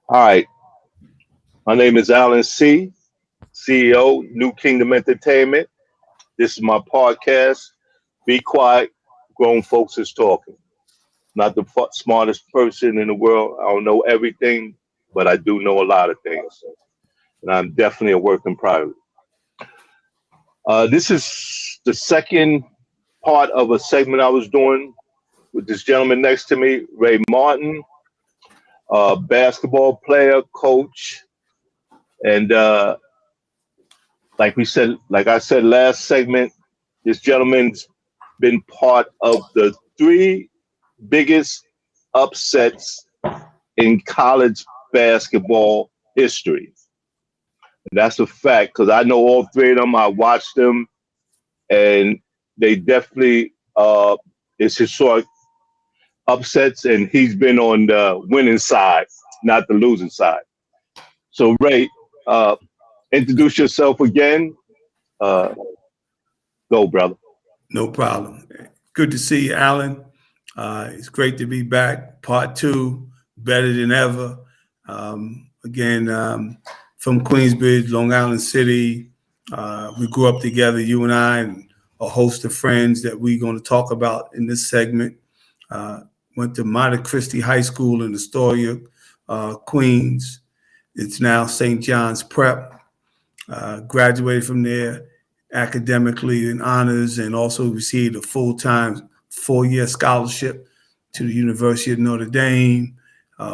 Hi, my name is Alan C., CEO, New Kingdom Entertainment. This is my podcast. Be quiet, grown folks is talking. Not the smartest person in the world. I don't know everything, but I do know a lot of things. And I'm definitely a work in progress. This is the second part of a segment I was doing with this gentleman next to me, Ray Martin, basketball player, coach, and like I said last segment, this gentleman's been part of the three biggest upsets in college basketball history. And that's a fact because I know all three of them. I watched them, and they definitely it's historic upsets, and he's been on the winning side, not the losing side. So, Ray, uh, introduce yourself again. Uh, Go, brother. No problem. Good to see you, Alan. It's great to be back. Part two, better than ever. Again, from Queensbridge, Long Island City. We grew up together, you and I, and a host of friends that we're going to talk about in this segment. Uh, Went to Monte Christi High School in Astoria, Queens. It's now St. John's Prep. Graduated from there academically in honors and also received a full-time 4-year scholarship to the University of Notre Dame.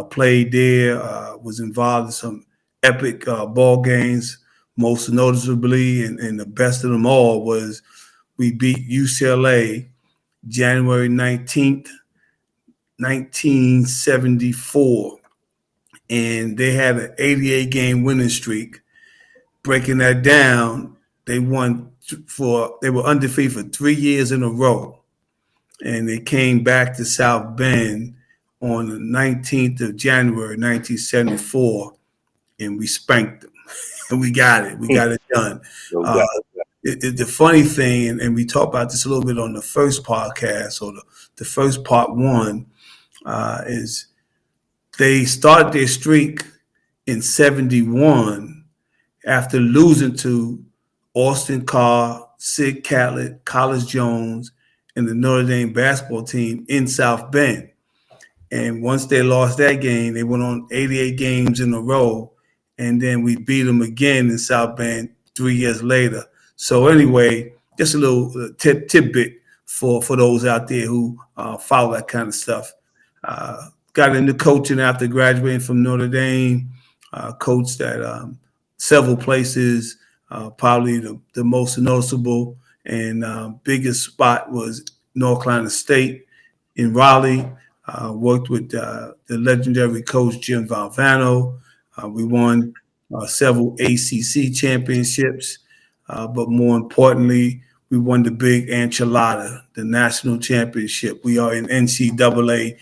Played there, was involved in some epic ball games. Most noticeably, and the best of them all, was we beat UCLA January 19th, 1974, and they had an 88-game winning streak. Breaking that down, they were undefeated for 3 years in a row, and they came back to South Bend on the 19th of January, 1974, and we spanked them, and we got it. We got it done. Yo, Uh, the funny thing, and we talked about this a little bit on the first podcast or the first part one, is they started their streak in 71 after losing to Austin Carr, Sid Catlett, Collis Jones, and the Notre Dame basketball team in South Bend. And once they lost that game, they went on 88 games in a row. And then we beat them again in South Bend 3 years later. So anyway, just a little tidbit for those out there who follow that kind of stuff. Got into coaching after graduating from Notre Dame. Coached at several places. Probably the most noticeable and biggest spot was North Carolina State in Raleigh. Worked with the legendary coach Jim Valvano. We won several ACC championships, but more importantly, we won the big enchilada, the national championship. We are in NCAA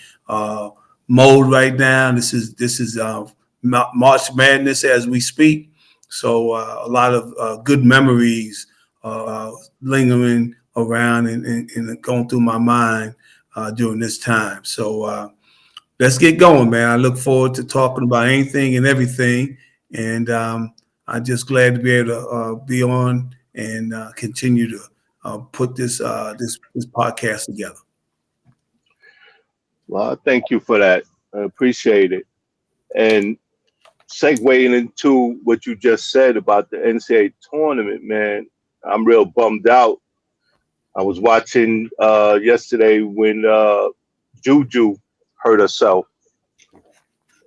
mode right now. This is March Madness as we speak. So a lot of good memories lingering around and going through my mind during this time. So let's get going, man. I look forward to talking about anything and everything. And I'm just glad to be able to be on and continue to put this podcast together. well, thank you for that. I appreciate it. And segueing into what you just said about the NCAA tournament, man, I'm real bummed out. I was watching yesterday when Juju hurt herself,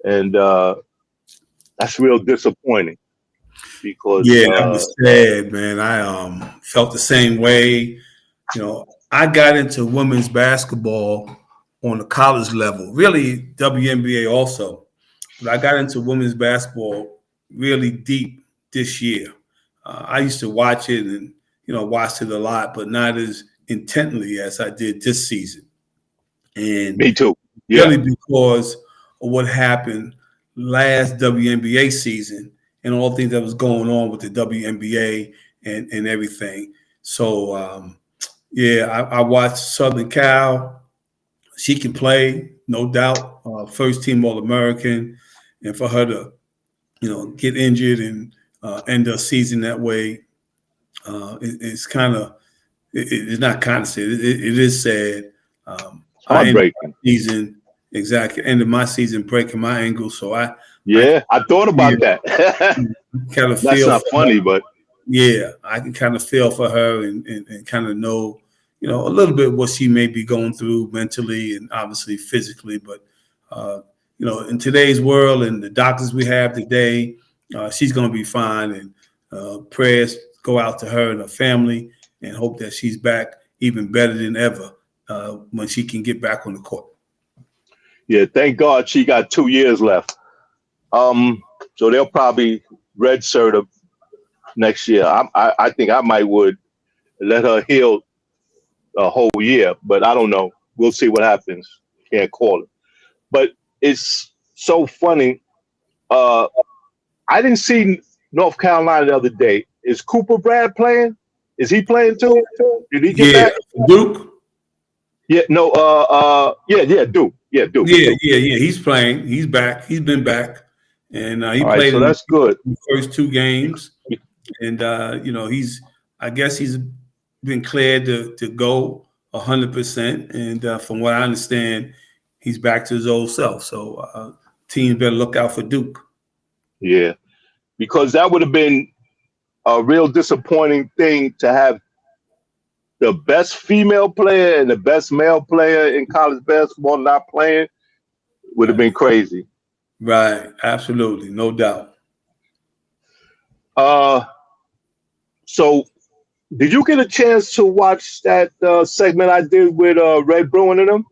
and that's real disappointing because Yeah, that was sad, man. I felt the same way. I got into women's basketball on the college level, really WNBA also. But I got into women's basketball really deep this year. I used to watch it and watched it a lot, but not as intently as I did this season. And me too. Yeah, really because of what happened last WNBA season and all the things that was going on with the WNBA and everything. So yeah, I watched Southern Cal. She can play, no doubt. First team All American, and for her to, get injured and end her season that way, it's kind of, it's not kind of sad. It is sad. I ended my Heartbreaking. season, exactly, ended my season breaking my ankle. So I thought about that. kind of That's feel not funny, but yeah, I can kind of feel for her and kind of know, a little bit what she may be going through mentally and obviously physically. But, in today's world and the doctors we have today, she's going to be fine. And prayers go out to her and her family, and hope that she's back even better than ever when she can get back on the court. yeah, thank God she got 2 years left. So they'll probably redshirt her next year. I think I would let her heal a whole year, but I don't know. We'll see what happens. Can't call it. But it's so funny. I didn't see North Carolina the other day. Is Cooper Brad playing? Is he playing too? Did he get back? Duke? Yeah, no, Duke. Yeah, Duke. Yeah. He's playing. He's back. He's been back. And he All right, played so in that's good. the first 2 games. And, I guess he's been cleared to go 100%. And from what I understand, he's back to his old self. So teams better look out for Duke. Yeah, because that would have been a real disappointing thing to have the best female player and the best male player in college basketball not playing. Would have been crazy. Right, absolutely, no doubt. So did you get a chance to watch that segment I did with Red Bruin and them?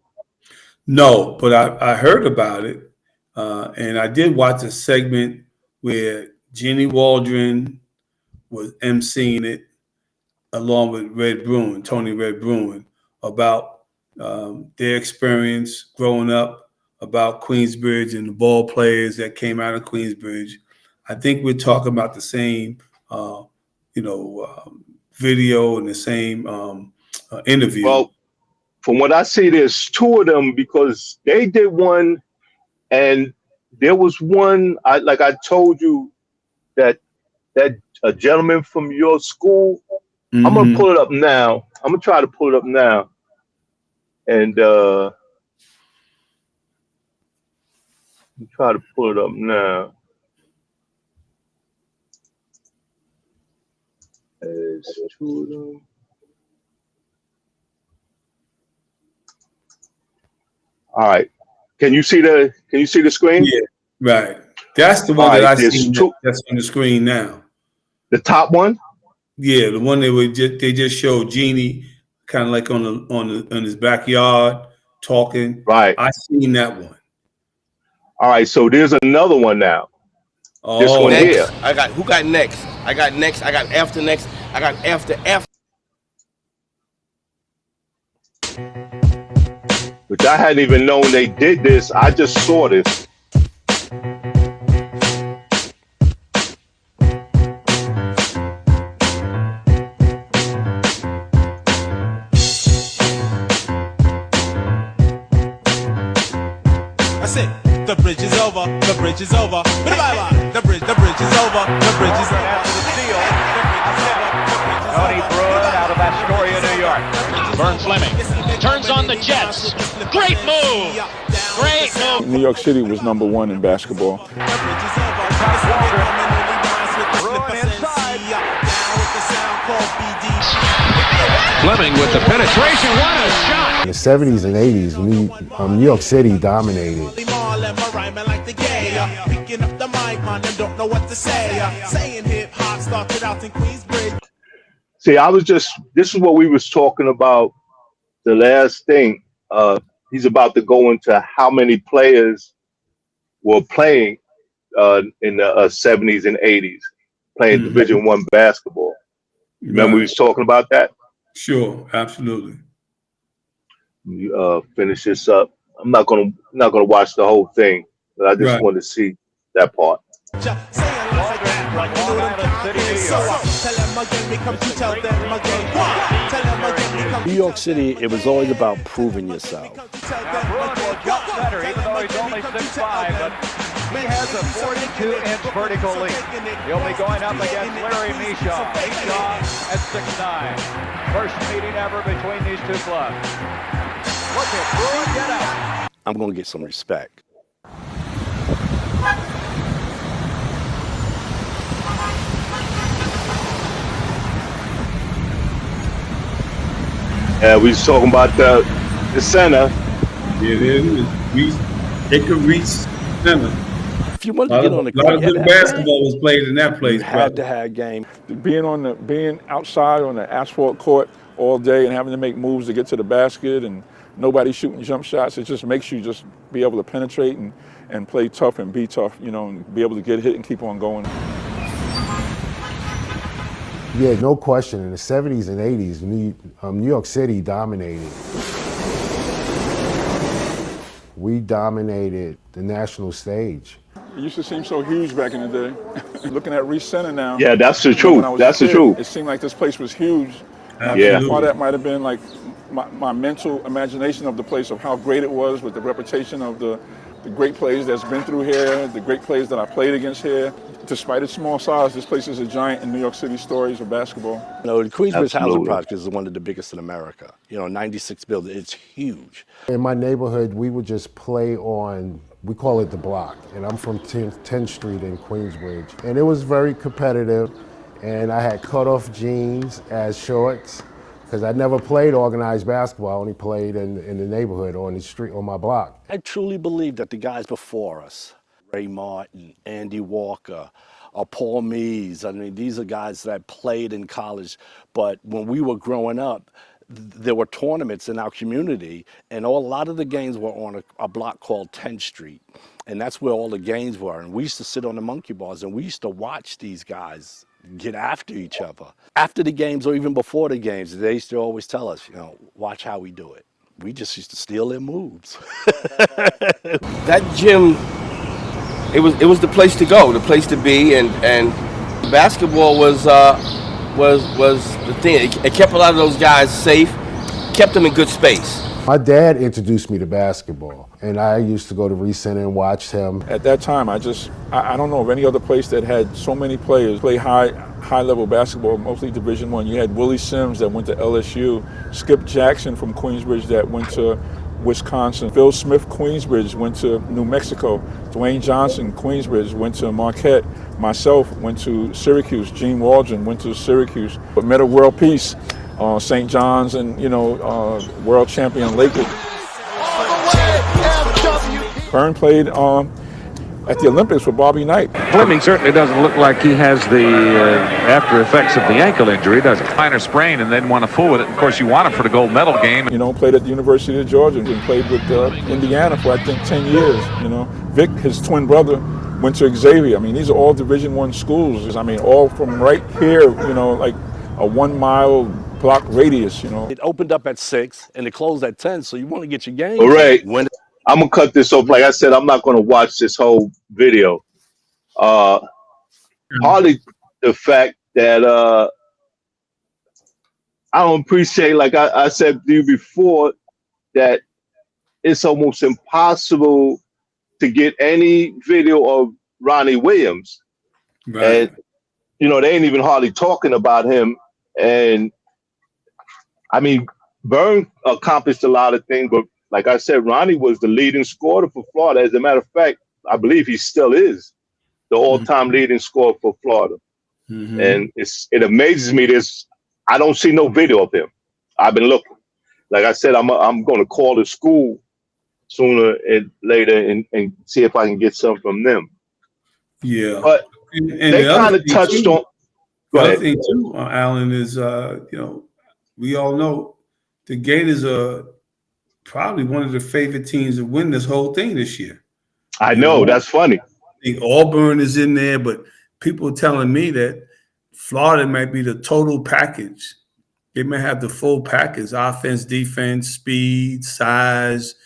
No, but I heard about it, and I did watch a segment where Jeannie Waldron was emceeing it along with Tony Red Bruin, about their experience growing up, about Queensbridge and the ball players that came out of Queensbridge. I think we're talking about the same, video and the same interview. Well, from what I see, there's 2 of them because they did one, and there was one. Like I told you that a gentleman from your school. Mm-hmm. I'm gonna pull it up now. I'm gonna try to pull it up now, and try to pull it up now. There's 2 of them. All right. Can you see the screen? Yeah, right. That's the one All that right, I see that's on the screen now. The top one? Yeah, the one they just showed Jeannie kind of like on his backyard talking. Right. I seen that one. All right, so there's another one now. Oh, this one next. here. I got who got next? I got next. I got after next. I got after. Which I hadn't even known they did this. I just saw this. That's it. The bridge is over. The bridge is over. Bye-bye. The bridge is over. The bridge is over. After the steal, Tony Bruin out of Astoria, New York. Vern Fleming turns on the Jets. Great move. Great move. New York City was number 1 in basketball. Bruin inside. Fleming with the penetration. What a shot. In the 70s and 80s, New York City dominated. Picking up the mic, man, and don't know what to say. Saying hip hop started out in Queensbridge. See, this is what we was talking about the last thing. He's about to go into how many players were playing in the 70s and 80s, playing Division I basketball. Remember we was talking about that? Sure, absolutely. Finish this up. I'm not gonna watch the whole thing, but I just want to see that part. New York City, it was always about proving yourself. Now Bruin will jump center, even though he's only 6'5", but He has a 42-inch vertical leap. He'll be going up against Larry Mishaw. Mishaw at 6'9". First meeting ever between these two clubs. Look at Bruin get up. I'm going to get some respect. We was talking about the center. They could reach center. If you wanted to get on the court, a lot of good basketball was played in that place. You had to have game. Being outside on the asphalt court all day and having to make moves to get to the basket and nobody shooting jump shots, it just makes you just be able to penetrate and play tough and be tough, and be able to get hit and keep on going. Yeah, no question. In the 70s and 80s, New York City dominated. We dominated the national stage. It used to seem so huge back in the day. Looking at Reese Center now. Yeah, that's the truth. That's the truth. It seemed like this place was huge. Yeah. Part of that might have been like my mental imagination of the place, of how great it was, with the reputation of the great players that's been through here, the great players that I played against here. Despite its small size, this place is a giant in New York City stories of basketball. The Queensbridge Housing Project is one of the biggest in America. 96 buildings, it's huge. In my neighborhood, we would just play on, we call it the block, and I'm from 10th Street in Queensbridge. And it was very competitive, and I had cut-off jeans as shorts, because I never played organized basketball. I only played in the neighborhood, on the street, on my block. I truly believe that the guys before us, Ray Martin, Andy Walker, Paul Mees. I mean, these are guys that played in college, but when we were growing up, there were tournaments in our community, and a lot of the games were on a block called 10th Street, and that's where all the games were. And we used to sit on the monkey bars, and we used to watch these guys get after each other. After the games, or even before the games, they used to always tell us, watch how we do it. We just used to steal their moves. That gym, it was the place to go, the place to be, and basketball was the thing. It kept a lot of those guys safe, kept them in good space. My dad introduced me to basketball, and I used to go to Reese Center and watch him. At that time, I don't know of any other place that had so many players play high level basketball, mostly Division I. You had Willie Sims that went to LSU, Skip Jackson from Queensbridge that went to Wisconsin, Phil Smith, Queensbridge, went to New Mexico, Dwayne Johnson, Queensbridge, went to Marquette, myself went to Syracuse, Gene Waldron went to Syracuse, but met a world peace, St. John's, and world champion Lakers. Byrne played at the Olympics with Bobby Knight. Fleming certainly doesn't look like he has the after effects of the ankle injury, does it? Minor sprain, and then want to fool with it. Of course, you want him for the gold medal game. Played at the University of Georgia and played with Indiana for, I think, 10 years. Vic, his twin brother, went to Xavier. I mean, these are all Division I schools. I mean, all from right here, like a 1 mile block radius, It opened up at 6 and it closed at 10, so you want to get your game. All right. I'm going to cut this off. Like I said, I'm not going to watch this whole video. Hardly the fact that I don't appreciate, like I said to you before, that it's almost impossible to get any video of Ronnie Williams. Right. And, they ain't even hardly talking about him. And, I mean, Byrne accomplished a lot of things, but like I said, Ronnie was the leading scorer for Florida. As a matter of fact, I believe he still is the all-time leading scorer for Florida. Mm-hmm. And it amazes me. I don't see no video of him. I've been looking. Like I said, I'm going to call the school sooner and later and see if I can get some from them. Yeah, but and they kind of touched on. The other thing too, Alan, is we all know the Gators are probably one of the favorite teams to win this whole thing this year. I know, that's funny. I think Auburn is in there, but people are telling me that Florida might be the total package. They may have the full package: offense, defense, speed, size,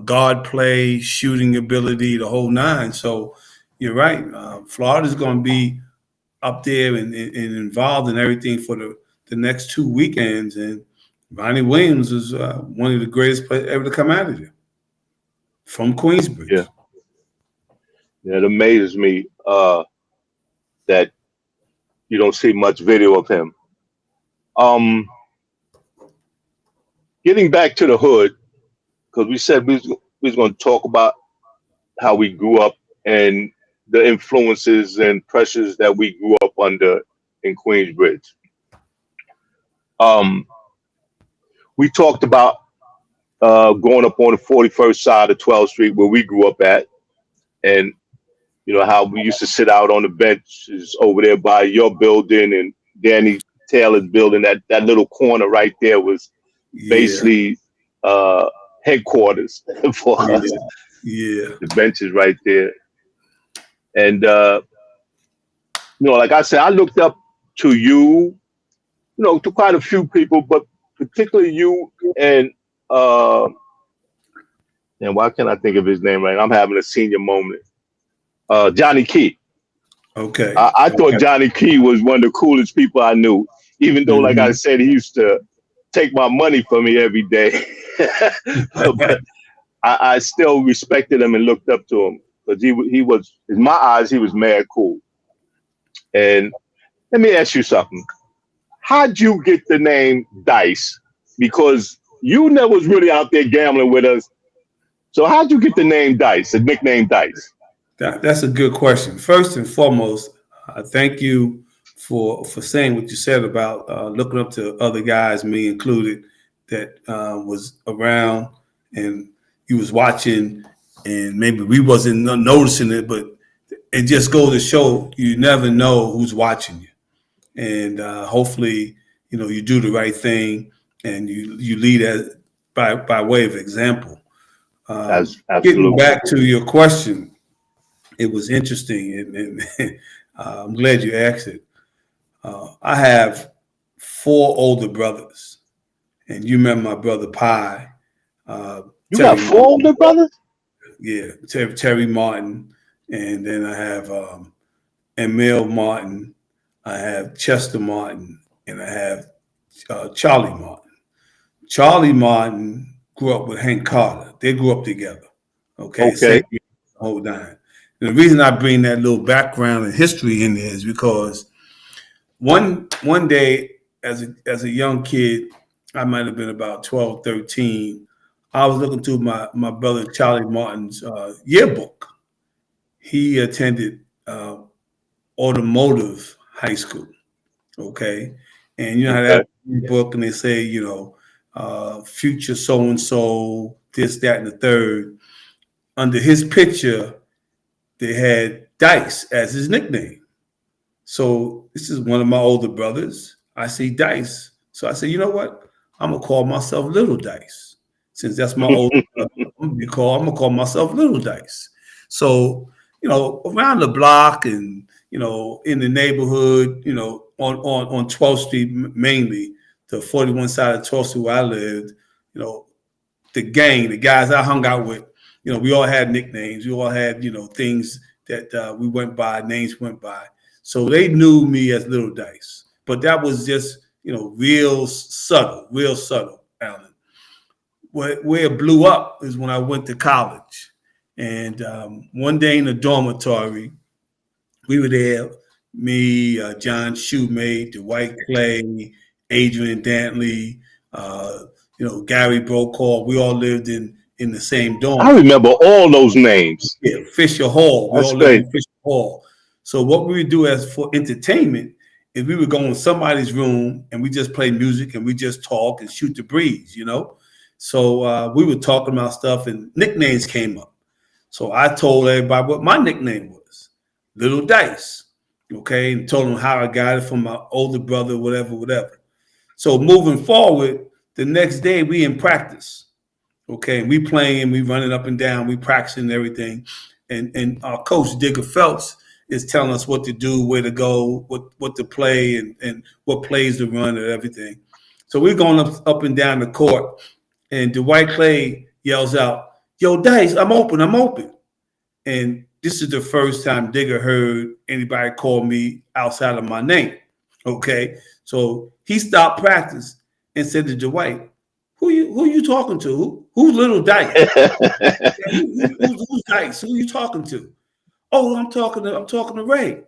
guard play, shooting ability, the whole nine. So you're right. Florida's going to be up there and involved in everything for the next 2 weekends. And Ronnie Williams is one of the greatest players ever to come out of there from Queensbridge. It amazes me that you don't see much video of him. Getting back to the hood, because we said we was going to talk about how we grew up and the influences and pressures that we grew up under in Queensbridge. We talked about growing up on the 41st side of 12th Street where we grew up at, and how we used to sit out on the benches over there by your building and Danny Taylor's building. That little corner right there was basically headquarters for us. Yeah. The benches right there. And like I said, I looked up to you, to quite a few people, but particularly you and why can't I think of his name right now? I'm having a senior moment. Johnny Key. Okay. I thought Johnny Key was one of the coolest people I knew, even though, like I said, he used to take my money from me every day. But I still respected him and looked up to him because he was, in my eyes, he was mad cool. And let me ask you something. How'd you get the name Dice? Because you never was really out there gambling with us. So how'd you get the name Dice, the nickname Dice? That's a good question. First and foremost, thank you for saying what you said about looking up to other guys, me included, that was around and you was watching, and maybe we wasn't noticing it, but it just goes to show you never know who's watching you, and hopefully, you do the right thing and you lead as by way of example. Getting back to your question. It was interesting, and I'm glad you asked it. I have 4 older brothers, and you remember my brother Pi. You got 4 older brothers? Yeah, Terry Martin, and then I have Emil Martin, I have Chester Martin, and I have Charlie Martin. Charlie Martin grew up with Hank Carter. They grew up together. Okay. Hold on. And the reason I bring that little background and history in there is because one day as a young kid, I might have been about 12, 13, I was looking through my brother Charlie Martin's yearbook. He attended automotive high school, okay? And you know how that book, and they say, future so-and-so, this, that, and the third. Under his picture, they had Dice as his nickname. So this is one of my older brothers. I see Dice. So I said, you know what? I'm going to call myself Little Dice. Since that's my older brother, I'm going to call myself Little Dice. So, around the block and, in the neighborhood, on 12th Street mainly, the 41 side of 12th Street where I lived, the gang, the guys I hung out with, we all had nicknames. We all had, things that we went by, names went by. So they knew me as Little Dice. But that was just, real subtle, Alan. Where it blew up is when I went to college. And one day in the dormitory, we were there, me, John Shoemate, Dwight Clay, Adrian Dantley, Gary Brokaw. We all lived in the same dorm. I remember all those names. Yeah, Fisher Hall. We That's all lived in Fisher Hall. So what we would do as for entertainment is we would go in somebody's room and we just play music and we just talk and shoot the breeze, So we were talking about stuff and nicknames came up. So I told everybody what my nickname was, Little Dice, okay, and told them how I got it from my older brother, whatever. So moving forward, the next day we in practice, okay, and we playing, we running up and down, we practicing everything, and our coach Digger Phelps is telling us what to do, where to go, what to play, and what plays to run and everything. So we're going up and down the court, and Dwight Clay yells out, "Yo, Dice, I'm open. And this is the first time Digger heard anybody call me outside of my name. Okay. So he stopped practice and said to Dwight, who you talking to? Who's Little Dice? Who's Dice? Who you talking to? Oh, I'm talking to Ray.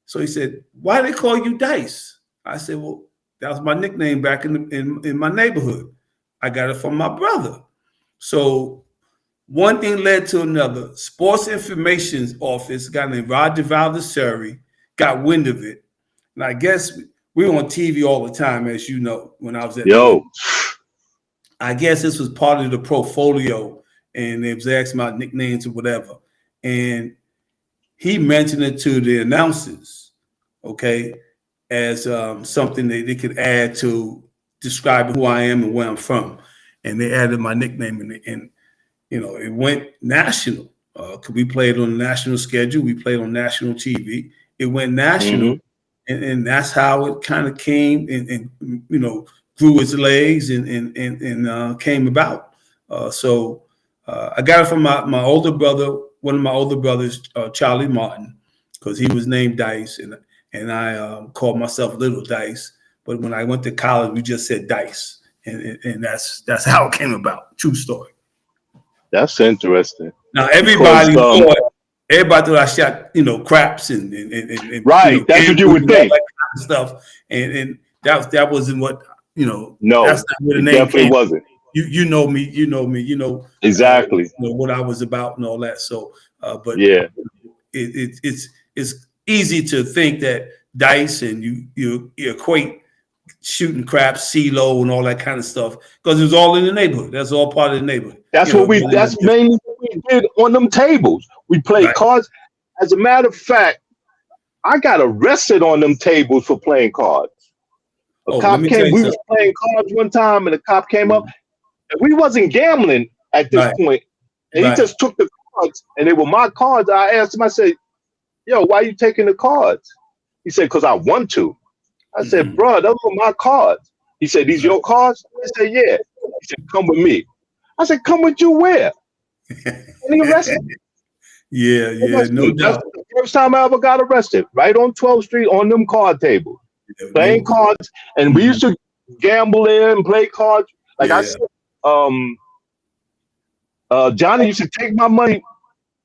So he said, why do they call you Dice? I said, well, that was my nickname back in my neighborhood. I got it from my brother. So one thing led to another. Sports Information Office, a guy named Roger Valdesari, got wind of it. And I guess we were on TV all the time, as you know, when I was at I guess this was part of the portfolio, and they was asking about nicknames or whatever. And he mentioned it to the announcers, okay, as something that they could add to describe who I am and where I'm from. And they added my nickname, and you know, it went national. We played on the national schedule. We played on national TV. It went national, and that's how it kind of came and you know, grew its legs and came about. So I got it from my older brother, one of my older brothers, Charlie Martin, because he was named Dice, and I called myself Little Dice. But when I went to college, we just said Dice, and that's how it came about. True story. That's interesting. Now everybody thought I shot, you know, craps and right. You know, that's what you would think. That kind of stuff, and that wasn't what, you know. No, that's not where the name definitely came. Wasn't. You know me. You know me. You know exactly. You know what I was about and all that. So, but yeah, it's easy to think that Dice and you equate shooting craps, CeeLo, and all that kind of stuff because it was all in the neighborhood. That's all part of the neighborhood. That's what we. That's mainly what we did on them tables. We played cards. As a matter of fact, I got arrested on them tables for playing cards. A cop came. We was playing cards one time, and a cop came up. And we wasn't gambling at this point, and he just took the cards, and they were my cards. I asked him. I said, "Yo, why are you taking the cards?" He said, "Because I want to." I said, "Bro, those were my cards." He said, "These your cards?" I said, "Yeah." He said, "Come with me." I said, "Come with you where?" And he arrested me. Yeah, no doubt. That's the first time I ever got arrested, right on 12th Street on them card tables, playing cards. And we used to gamble there and play cards. Like I said, Johnny used to take my money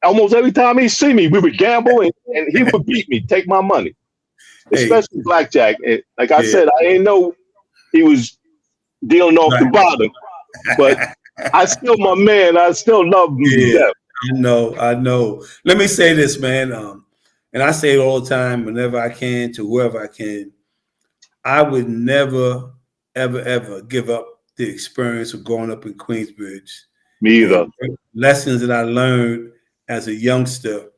almost every time he see me. We would gamble and he would beat me, take my money. Especially blackjack. And like I said, I didn't know he was dealing off the bottom, but I still my man. I still love him. Yeah, I know. Let me say this, man. And I say it all the time whenever I can to whoever I can. I would never, ever give up the experience of growing up in Queensbridge. Me either. Lessons that I learned as a youngster,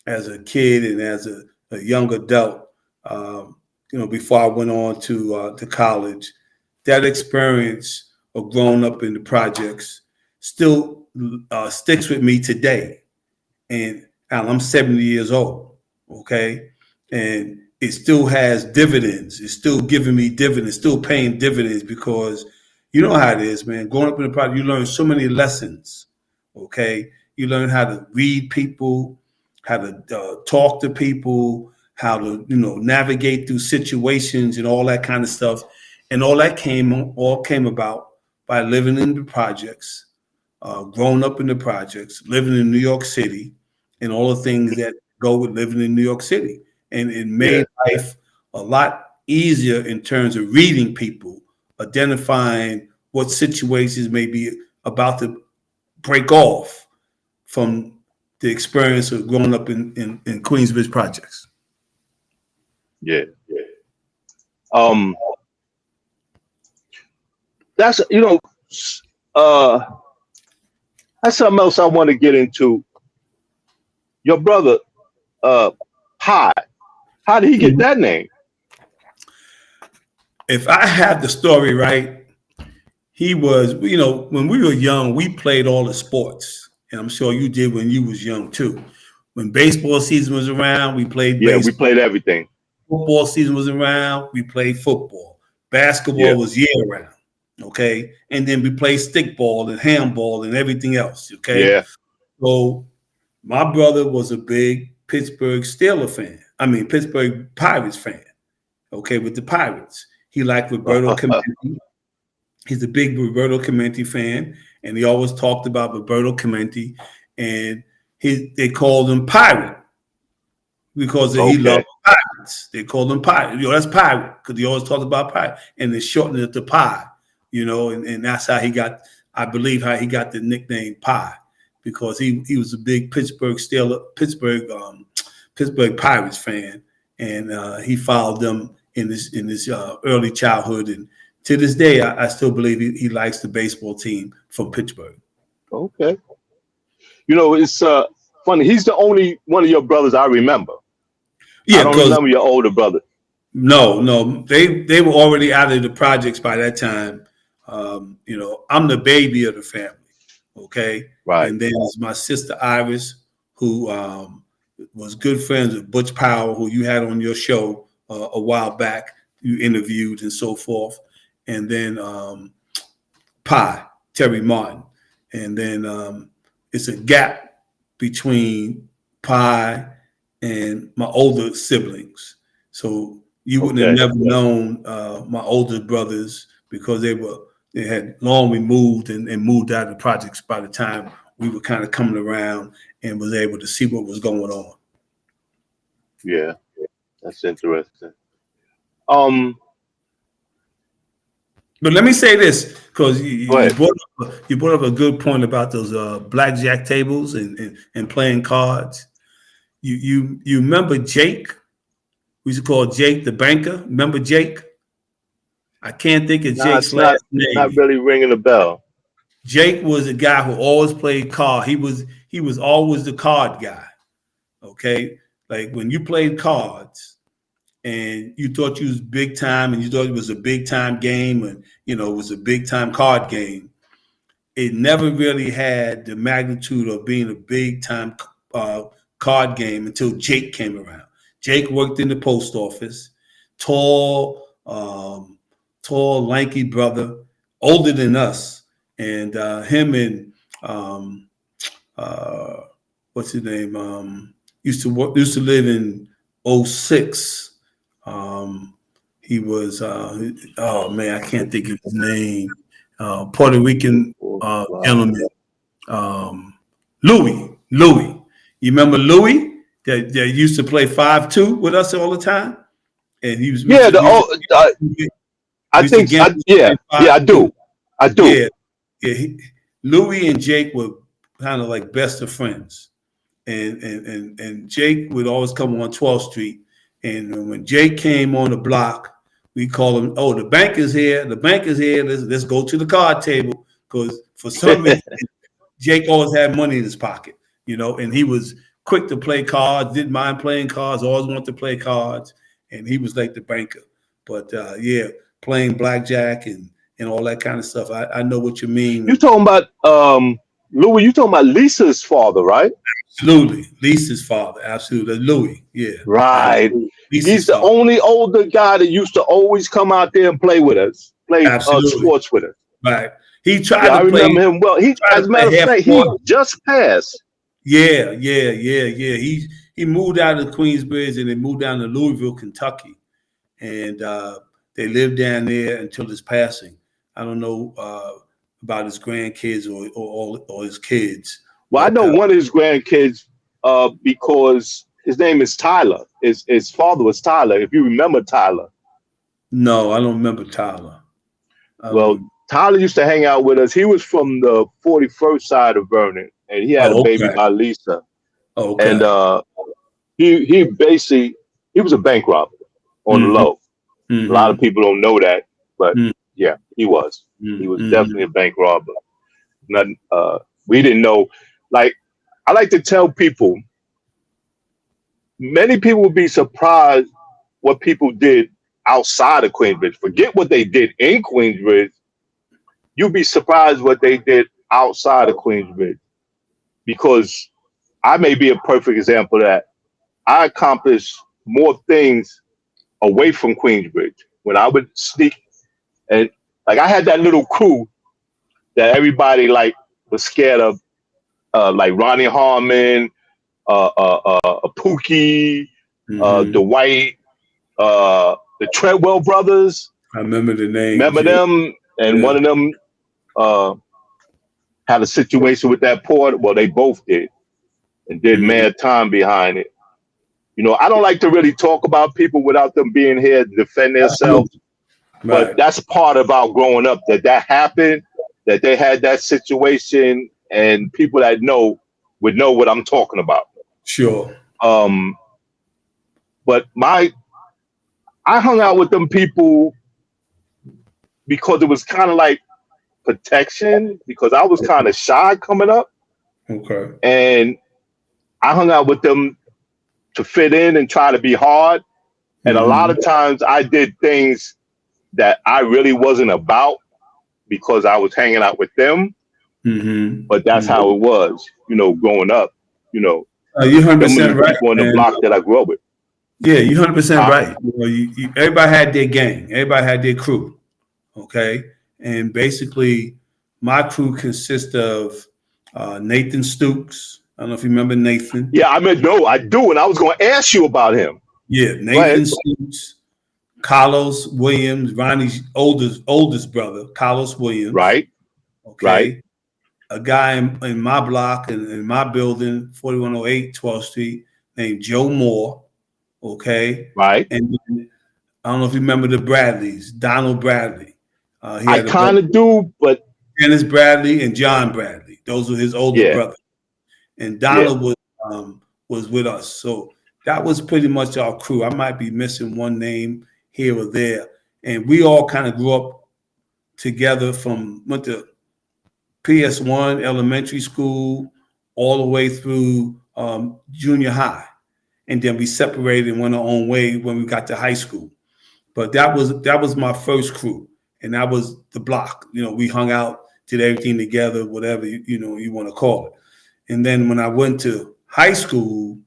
as a kid, and as a young adult. You know, before I went on to college, that experience of growing up in the projects still sticks with me today. And I'm 70 years old, okay? And it still has dividends. It's still giving me dividends, still paying dividends because you know how it is, man. Growing up in the project, you learn so many lessons, okay? You learn how to read people, how to talk to people, how to, you know, navigate through situations and all that kind of stuff. And all that came about by living in the projects, growing up in the projects, living in New York City, and all the things that go with living in New York City. And it made life a lot easier in terms of reading people, identifying what situations may be about to break off from the experience of growing up in Queensbridge projects. Yeah. That's, you know, that's something else I want to get into. Your brother, Pie, how did he get that name? If I have the story right, he was, you know, when we were young, we played all the sports. And I'm sure you did when you was young too. When baseball season was around, we played baseball. Yeah, we played everything. Football season was around, we played football. Basketball was year round, okay? And then we played stickball and handball and everything else, okay? Yeah. So my brother was a big Pittsburgh Steelers fan. I mean, Pittsburgh Pirates fan, okay, with the Pirates. He liked Roberto Clemente. He's a big Roberto Clemente fan, and he always talked about Roberto Clemente, and they called him Pirate, because he loved pirates. They called him Pirate. That's Pirate because he always talked about Pirate, and they shortened it to Pie. And that's how he got. I believe how he got the nickname Pie, because he was a big Pittsburgh Pirates fan, and he followed them in his early childhood, and to this day, I still believe he likes the baseball team from Pittsburgh. Okay. It's funny. He's the only one of your brothers I remember. Yeah, I don't remember your older brother. No, they were already out of the projects by that time. I'm the baby of the family. Okay, right. And then there's my sister Iris, who was good friends with Butch Powell, who you had on your show a while back. You interviewed and so forth. And then Terry Martin. And then it's a gap between Pie and my older siblings. So you wouldn't have never known my older brothers, because they had long removed and moved out of the projects by the time we were kind of coming around and was able to see what was going on. Yeah, that's interesting. But let me say this, because you brought up a good point about those blackjack tables and playing cards. You remember Jake? We used to call Jake the banker. Remember Jake? I can't think of Jake's last name. Not really ringing a bell. Jake was a guy who always played card. He was always the card guy. Okay, like when you played cards and you thought you was big time, and you thought it was a big time game, and it was a big time card game, it never really had the magnitude of being a big time card game until Jake came around. Jake worked in the post office, tall, lanky brother, older than us, and him and what's his name? Used to live in 06. He was I can't think of his name. Puerto Rican gentleman. Louis. You remember Louis that used to play 5-2 with us all the time? And he was I do. Yeah. Louis and Jake were kind of like best of friends. And Jake would always come on 12th Street. And when Jake came on the block, we call him, the bank is here. The bank is here. Let's go to the card table. Because for some reason, Jake always had money in his pocket, and he was quick to play cards, didn't mind playing cards, always wanted to play cards. And he was like the banker. But playing blackjack and all that kind of stuff. I know what you mean. You talking about Louis? You talking about Lisa's father, right? Absolutely, Lisa's father. Absolutely, Louis. Yeah, right. He's the only older guy that used to always come out there and play with us, play sports with us. Right. He tried to I play. remember him well. As a matter of fact, he just passed. Yeah. He moved out of Queensbridge and they moved down to Louisville, Kentucky, and they lived down there until his passing. I don't know about his grandkids or his kids. Well, I know one of his grandkids because his name is Tyler. His father was Tyler. If you remember Tyler. No, I don't remember Tyler. Well, Tyler used to hang out with us. He was from the 41st side of Vernon, and he had a baby by Lisa. Okay. And he was a bank robber on the low. Mm-hmm. A lot of people don't know that, but yeah, he was. Mm-hmm. He was definitely a bank robber. Nothing. We didn't know. Like, I like to tell people, many people would be surprised what people did outside of Queensbridge. Forget what they did in Queensbridge. You'd be surprised what they did outside of Queensbridge. Because I may be a perfect example of that. I accomplished more things away from Queensbridge. When I would sneak, and like I had that little crew that everybody like was scared of, like Ronnie Harmon, Pookie, Dwight, the Treadwell brothers. I remember the name. Remember them? And one of them had a situation with that port. Well, they both did, and did mad time behind it. I don't like to really talk about people without them being here to defend themselves. Right. But that's part of our growing up, that happened, that they had that situation, and people that know would know what I'm talking about. Sure. But I hung out with them people because it was kind of like protection, because I was kind of shy coming up. Okay. And I hung out with them to fit in and try to be hard. And a lot of times I did things that I really wasn't about because I was hanging out with them. But that's how it was, growing up, You're 100% right. People on the block that I grew up with. Yeah, you're 100% right. Everybody had their gang. Everybody had their crew. Okay. And basically, my crew consists of Nathan Stooks. I don't know if you remember Nathan. Yeah, I do. And I was going to ask you about him. Yeah, Nathan Stooks, Carlos Williams, Ronnie's oldest brother, Carlos Williams. Right. Okay. Right. A guy in my block, in my building, 4108 12th Street, named Joe Moore. Okay. Right. And then, I don't know if you remember the Bradleys, Donald Bradley. I kind of do, but Dennis Bradley and John Bradley. Those were his older brothers. And Donald was with us. So that was pretty much our crew. I might be missing one name here or there. And we all kind of grew up together went to PS1 elementary school all the way through junior high. And then we separated and went our own way when we got to high school. But that was my first crew. And that was the block. We hung out, did everything together, whatever you want to call it. And then when I went to high school,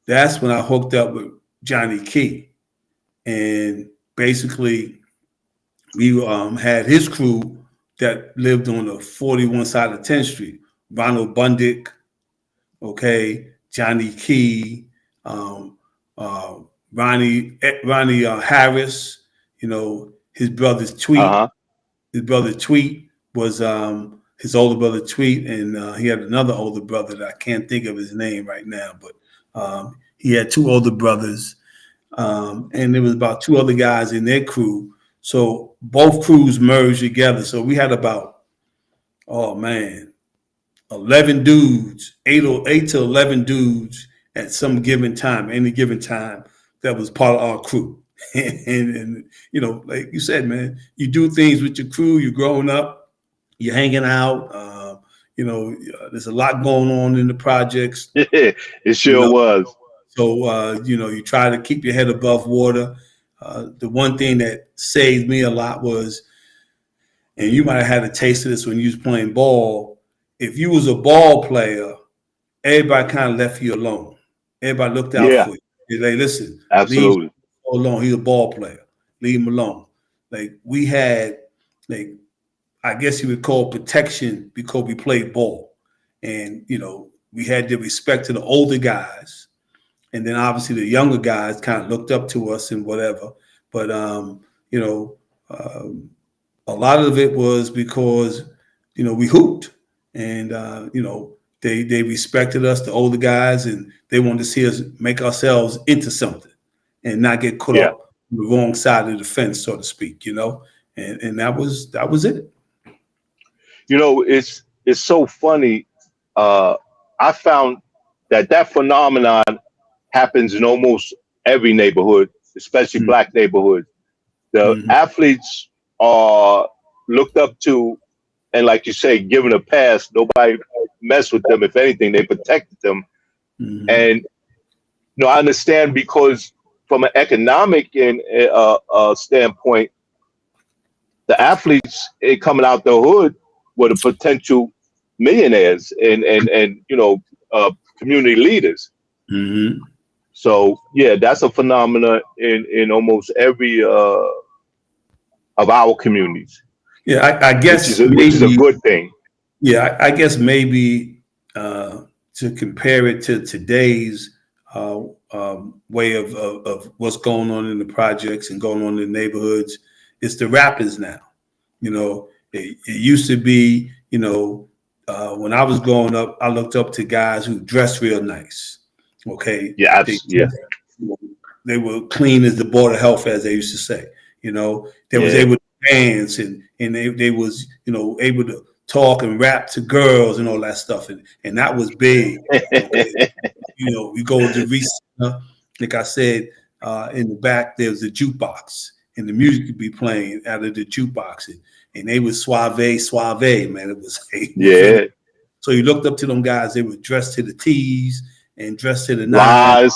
that's when I hooked up with Johnny Key. And basically, we had his crew that lived on the 41 side of 10th Street. Ronald Bundick, okay, Johnny Key, Ronnie Harris, his brother's Tweet. His brother Tweet was his older brother Tweet, and he had another older brother that I can't think of his name right now, but he had two older brothers, and there was about two other guys in their crew. So both crews merged together. So we had about, 11 dudes, 8 to 11 dudes at any given time that was part of our crew. and like you said, man, you do things with your crew, you're growing up, you're hanging out, there's a lot going on in the projects. It sure was. So, you try to keep your head above water. The one thing that saved me a lot was, and you might have had a taste of this when you was playing ball, if you was a ball player, everybody kind of left you alone. Everybody looked out for you. They're like, listen, absolutely. Leave him alone. He's a ball player. Leave him alone. Like we had, I guess you would call protection because we played ball. And, we had the respect to the older guys. And then obviously the younger guys kind of looked up to us and whatever. But, a lot of it was because, we hooped. And, they respected us, the older guys, and they wanted to see us make ourselves into something and not get caught up on the wrong side of the fence, so to speak, and that was it. It's so funny. I found that phenomenon happens in almost every neighborhood, especially black neighborhoods. The athletes are looked up to, and like you say, given a pass. Nobody messed with them. If anything, they protected them. And I understand, because from an economic and standpoint, the athletes coming out the hood were the potential millionaires and community leaders. So that's a phenomenon in almost every of our communities. Yeah, I guess which is a good thing. Yeah, I guess maybe to compare it to today's way of what's going on in the projects and going on in the neighborhoods, it's the rappers now. It used to be, when I was growing up, I looked up to guys who dressed real nice. Okay. Yeah. they were clean as the board of health, as they used to say. You know, they was able to dance and they was, you know, able to talk and rap to girls and all that stuff. And that was big. You know, we go to Reese, like I said, in the back, there was a jukebox and the music could be playing out of the jukebox. And they was suave, man. It was So you looked up to them guys. They were dressed to the T's and dressed to the nines.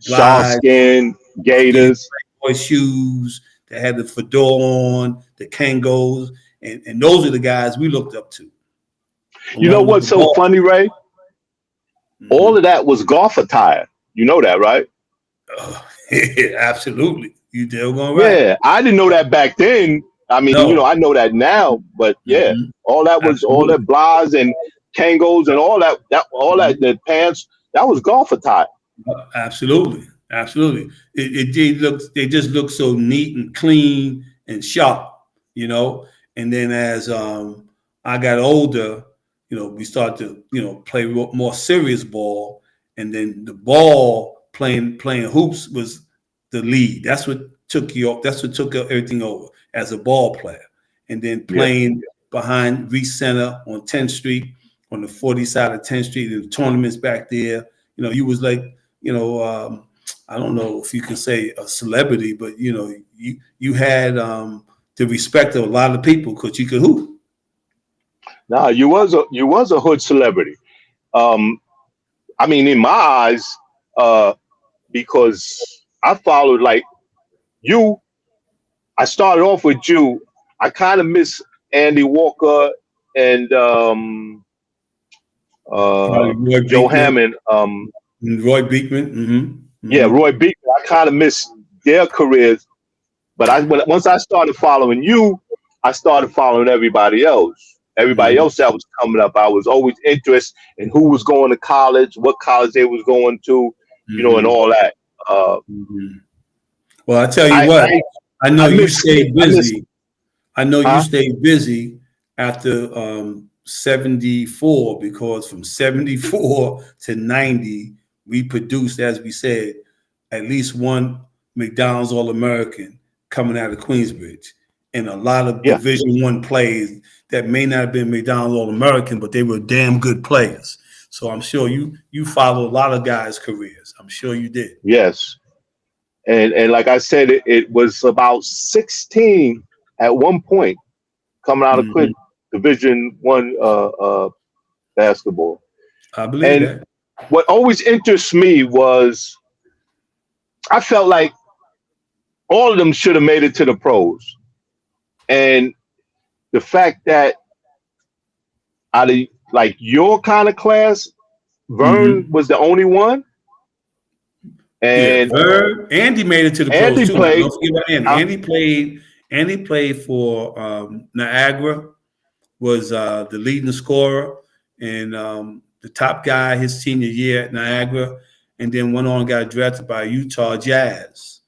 Sharkskin, Gators, boy shoes. They had the fedora on, the Kangos, and those are the guys we looked up to. You know what's so funny, Ray? All of that was golf attire. You know that, right? Absolutely. You still going right. Yeah, I didn't know that back then. I mean, you know, I know that now, but all that was all that blahs and Kangos and all that the pants, that was golf attire. Absolutely. They just look so neat and clean and sharp, you know. And then as I got older, you know, we started to, you know, play more serious ball, and then the ball playing hoops was the lead. That's what took you off. That's what took everything over as a ball player. And then playing behind Reese Center on 10th Street, on the 40 side of 10th Street, in the tournaments back there. You know, you was like, you know, I don't know if you can say a celebrity, but you know, you had the respect of a lot of people because you could hoop. Nah, you was a hood celebrity. I mean, in my eyes, because I followed like you. I started off with you. I kind of miss Andy Walker and Joe Hammond. Roy Beekman. Mm-hmm. Yeah, Roy Beekman. I kind of miss their careers. But once I started following you, I started following everybody else. Everybody else that was coming up. I was always interested in who was going to college, what college they was going to, you know, and all that. Well, I tell you what, I know you stayed busy. I know you stayed busy after 74, because from 74 to 90, we produced, as we said, at least one McDonald's All-American coming out of Queensbridge, and a lot of Division I players that may not have been McDonald's All-American, but they were damn good players. So I'm sure you followed a lot of guys' careers. I'm sure you did. Yes. And like I said, it was about 16 at one point coming out of Division I basketball. I believe that. What always interests me was I felt like all of them should have made it to the pros. And the fact that out of like your kind of class, Vern was the only one. And Andy made it to the Andy pros too. played. Don't forget about Andy. Andy played for Niagara, was the leading scorer and the top guy his senior year at Niagara, and then went on and got drafted by Utah Jazz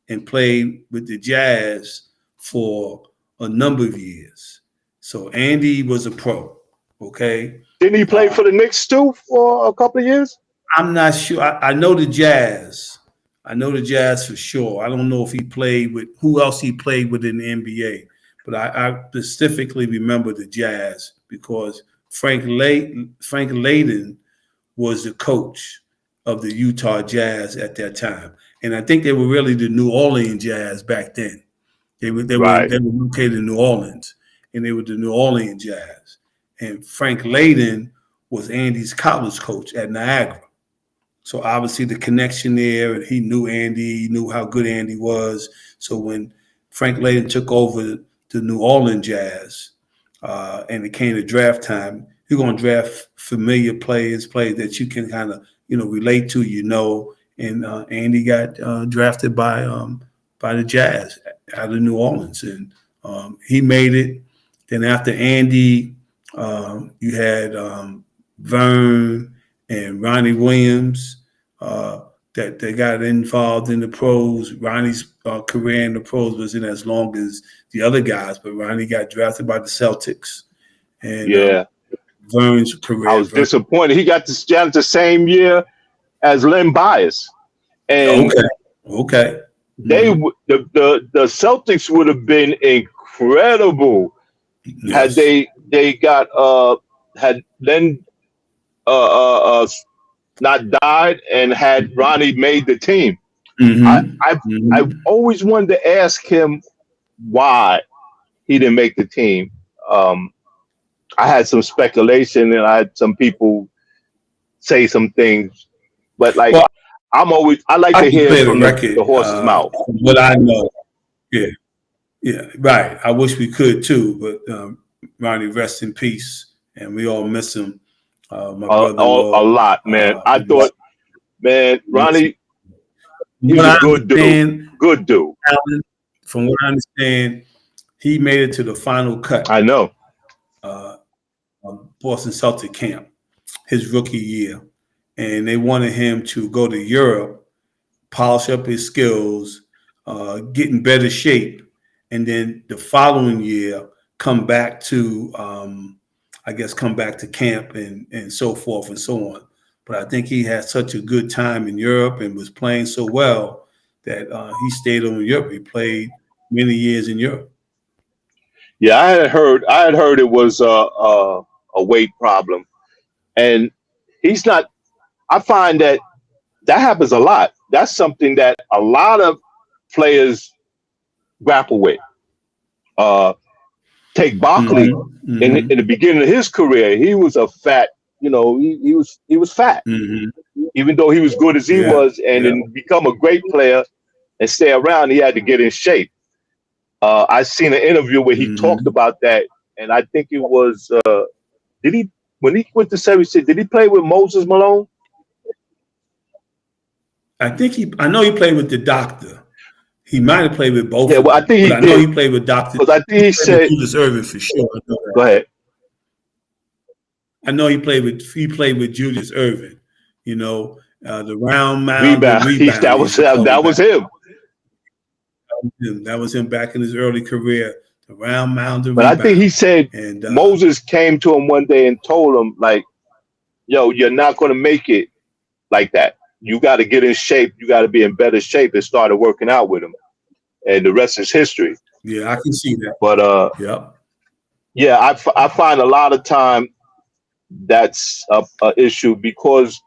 and played with the Jazz for a number of years. So Andy was a pro, okay? Didn't he play for the Knicks too for a couple of years? I'm not sure. I know the Jazz. I know the Jazz for sure. I don't know if he played with who else he played with in the NBA, but I specifically remember the Jazz because Frank Layden was the coach of the Utah Jazz at that time, and I think they were really the New Orleans Jazz back then. They were located in New Orleans, and they were the New Orleans Jazz. And Frank Layden was Andy's college coach at Niagara. So obviously the connection there, and he knew Andy, he knew how good Andy was. So when Frank Layden took over the New Orleans Jazz, and it came to draft time, you're going to draft familiar players that you can kind of, relate to, and Andy got drafted by the Jazz out of New Orleans, and he made it. Then after Andy, you had Vern and Ronnie Williams that they got involved in the pros. Ronnie's career in the pros wasn't as long as the other guys, but Ronnie got drafted by the Celtics. And Vern's career. I was disappointed. He got the same year as Len Bias. And Okay. the Celtics would have been incredible had they got had Len not died and had Ronnie made the team. I always wanted to ask him why he didn't make the team. I had some speculation and I had some people say some things, but like I like to hear from the horse's mouth. What I know, yeah, right. I wish we could too, but Ronnie, rest in peace, and we all miss him. My brother, a lot, man. I thought, man, Ronnie, he's a good dude. Good dude. From what I understand, he made it to the final cut. I know. Boston Celtic camp, his rookie year, and they wanted him to go to Europe, polish up his skills, get in better shape, and then the following year come back to, come back to camp and so forth and so on. But I think he had such a good time in Europe and was playing so well that he stayed on Europe. He played many years in Europe. Yeah, I had heard it was a weight problem, and he's not. I find that happens a lot. That's something that a lot of players grapple with. Take Barkley in the beginning of his career. He was a fat. He was fat, even though he was good as he was, and then become a great player and stay around. He had to get in shape. I seen an interview where he talked about that, and I think it was when he went to 76, did he play with Moses Malone? I know he played with the doctor. He might have played with both. Yeah, well, I think he did. I know he played with Doctor. Because I think he said Julius Erving for sure. Go ahead. I know he played with Julius Erving. The round mound rebound. That was him. That was him back in his early career. The round mound and But rebound. I think he said Moses came to him one day and told him, like, yo, you're not going to make it like that. You got to get in shape. You got to be in better shape, and started working out with him. And the rest is history. Yeah, I can see that. But I find a lot of time that's a issue, because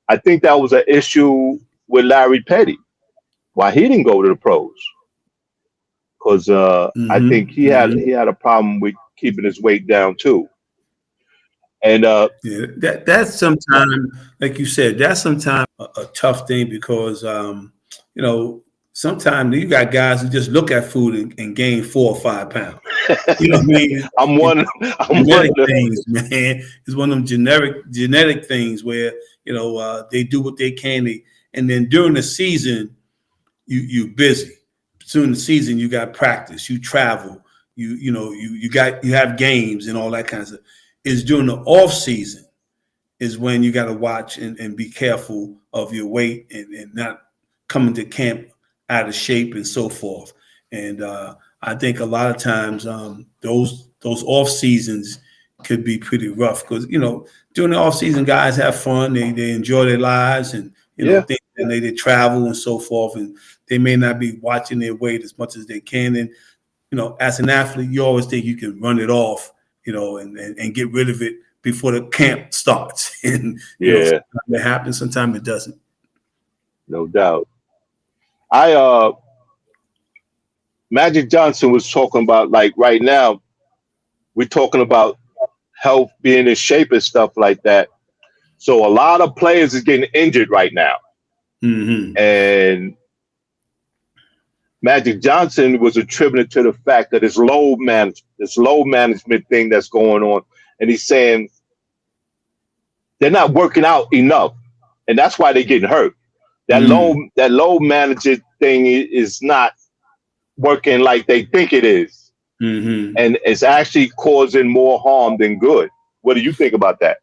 I think that was an issue with Larry Petty, why he didn't go to the pros. Because I think he had a problem with keeping his weight down too. And that's sometimes, like you said, that's sometimes a tough thing, because sometimes you got guys who just look at food and gain 4 or 5 pounds. You know what I mean? I'm one. Things, man. It's one of them genetic things where they do what they can, and then during the season, you busy. During the season, you got practice, you travel, you have games and all that kind of stuff. It's during the off season is when you got to watch and be careful of your weight and not coming to camp out of shape and so forth. And I think a lot of times those off seasons could be pretty rough, because during the off season, guys have fun, they enjoy their lives, and they travel and so forth, and they may not be watching their weight as much as they can. And as an athlete, you always think you can run it off, and get rid of it before the camp starts. And sometimes it happens, sometimes it doesn't. No doubt. Magic Johnson was talking about, like, right now, we're talking about health, being in shape and stuff like that. So a lot of players is getting injured right now. And Magic Johnson was attributed to the fact that this load management thing that's going on. And he's saying they're not working out enough, and that's why they're getting hurt. That load management thing is not working like they think it is. And it's actually causing more harm than good. What do you think about that?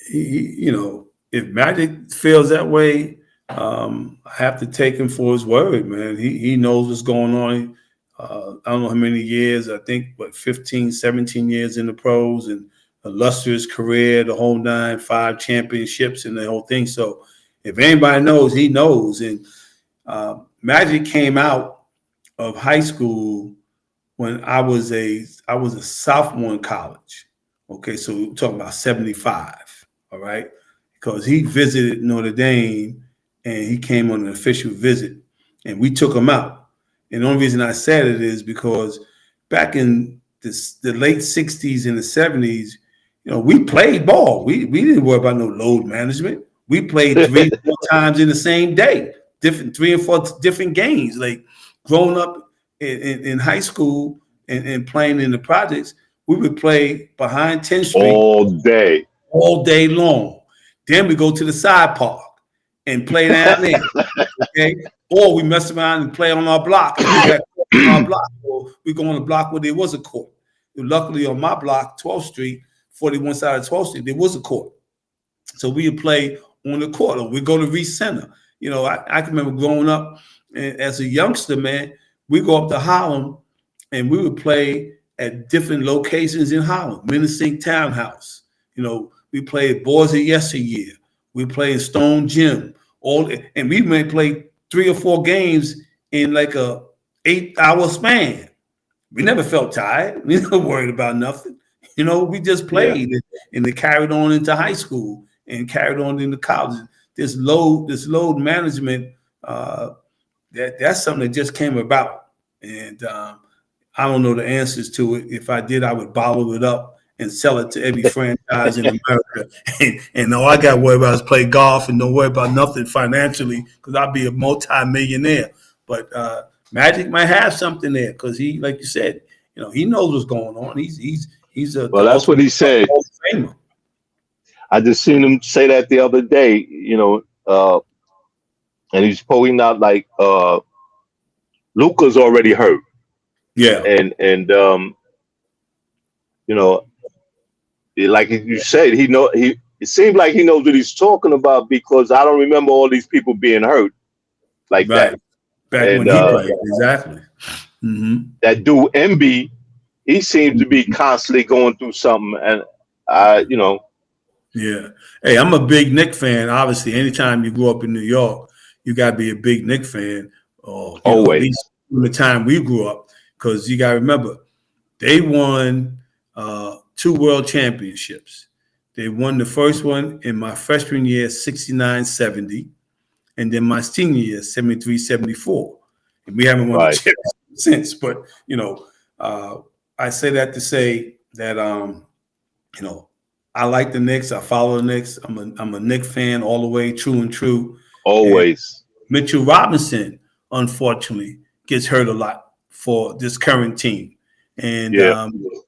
If Magic feels that way, I have to take him for his word, man. He knows what's going on. I don't know how many years, I think, 15, 17 years in the pros, and illustrious career, the whole 9, 5 championships and the whole thing. So If anybody knows, he knows. And Magic came out of high school when I was a sophomore in college. Okay, so we're talking about 75. All right, because he visited Notre Dame and he came on an official visit, and we took him out. And the only reason I said it is because back in the late 60s and the 70s, we played ball. We didn't worry about no load management. We played 3 or 4 times in the same day, 3 or 4 different games. Like growing up in high school and playing in the projects, we would play behind 10th Street all day long. Then we go to the side park and play down there. Okay, or we mess around and play on our block. Or we go on a block where there was a court. Luckily, on my block, 12th Street, 41 side of 12th Street, there was a court. So we would play on the court, or we go to Reese Center. I can remember growing up as a youngster, man, we go up to Harlem and we would play at different locations in Harlem, Minnesink Townhouse. We played Boys of Yesteryear. We played Stone Gym. And we may play 3 or 4 games in like a 8-hour span. We never felt tired. We never worried about nothing. We just played and it carried on into high school and carried on into college. This load management, that's something that just came about. And I don't know the answers to it. If I did, I would bottle it up and sell it to every franchise in America. And all I got to worry about is play golf and don't worry about nothing financially because I'll be a multi-millionaire. But Magic might have something there because he, like you said, he knows what's going on. He's a well. That's what he said. I just seen him say that the other day. And he's pointing out like Luka's already hurt. Yeah, and like you said, it seemed like he knows what he's talking about because I don't remember all these people being hurt like that. Back when he played, exactly. Mm-hmm. That dude MB, he seems to be constantly going through something, and Yeah. Hey, I'm a big Knicks fan. Obviously, anytime you grew up in New York, you got to be a big Knicks fan. Always. At least from the time we grew up, because you got to remember, they won 2 world championships. They won the first one in my freshman year, 69-70, and then my senior year, 73-74. And we haven't won the championship since. But, I say that to say that, I like the Knicks. I follow the Knicks. I'm a Knicks fan all the way, true and true. Always. And Mitchell Robinson, unfortunately, gets hurt a lot for this current team. And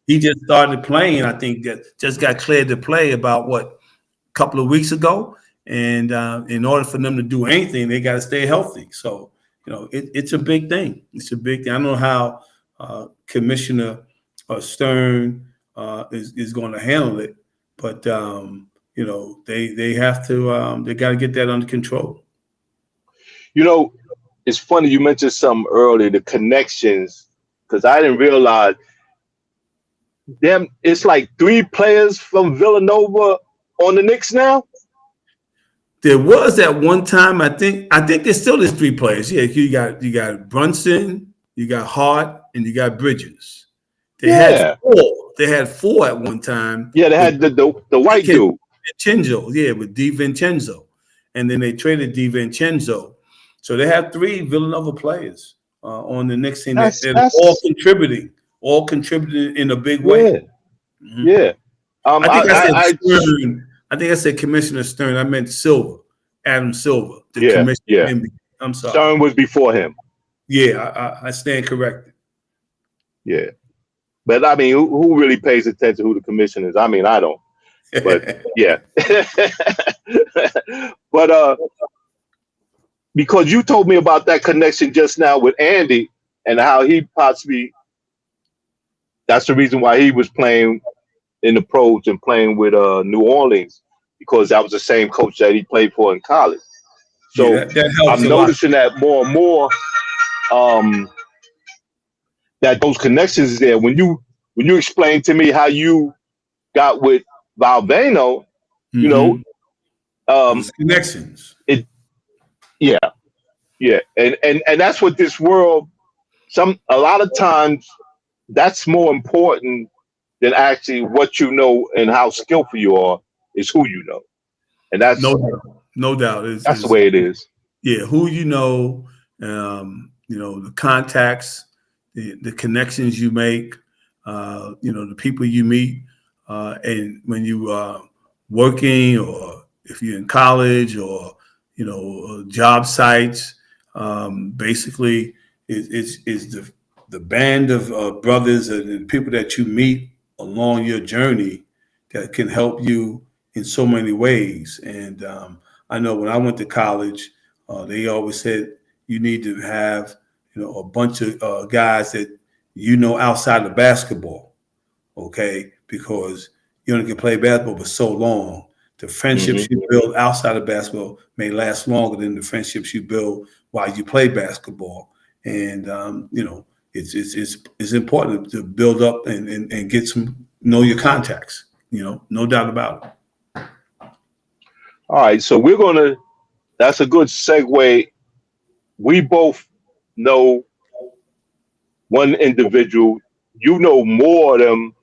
he just started playing. I think that just got cleared to play about a couple of weeks ago. And in order for them to do anything, they got to stay healthy. So, it's a big thing. It's a big thing. I don't know how Commissioner Stern is going to handle it, but they have to. They got to get that under control. It's funny you mentioned something earlier, the connections, because I didn't realize it's like 3 players from Villanova on the Knicks now. There was at one time, I think there's still 3 players. Yeah, you got Brunson, you got Hart, and you got Bridges. They had 4. They had 4 at one time. Yeah, they had the white dude. Vincenzo, with DiVincenzo. And then they traded DiVincenzo. So they have 3 Villanova players on the Knicks team that are all contributing in a big way. Yeah. Mm-hmm. Yeah. I think I said Commissioner Stern. I meant Silver, Adam Silver, the commissioner. Yeah. I'm sorry. Stern was before him. Yeah, I stand corrected. Yeah. But I mean, who really pays attention to who the commissioner is? I mean, I don't. But yeah. But because you told me about that connection just now with Andy and how he possibly that's the reason why he was playing in the pros and playing with New Orleans, because that was the same coach that he played for in college. So that helps. I'm noticing that more and more that those connections is there. When you explain to me how you got with Valvano, It's connections. Yeah, and that's what this world. A lot of times, that's more important than actually what you know and how skillful you are. Is who you know, and that's no doubt. That's the way it is. Yeah, who you know, the contacts, the connections you make, the people you meet, and when you are working, or if you're in college, or job sites, basically is the band of brothers and people that you meet along your journey that can help you in so many ways. And I know when I went to college, they always said you need to have a bunch of guys that outside of basketball, okay? Because you only can play basketball for so long. The friendships you build outside of basketball may last longer than the friendships you build while you play basketball. And it's important to build up and get know your contacts. No doubt about it. All right, so that's a good segue. We both know one individual. You know more of them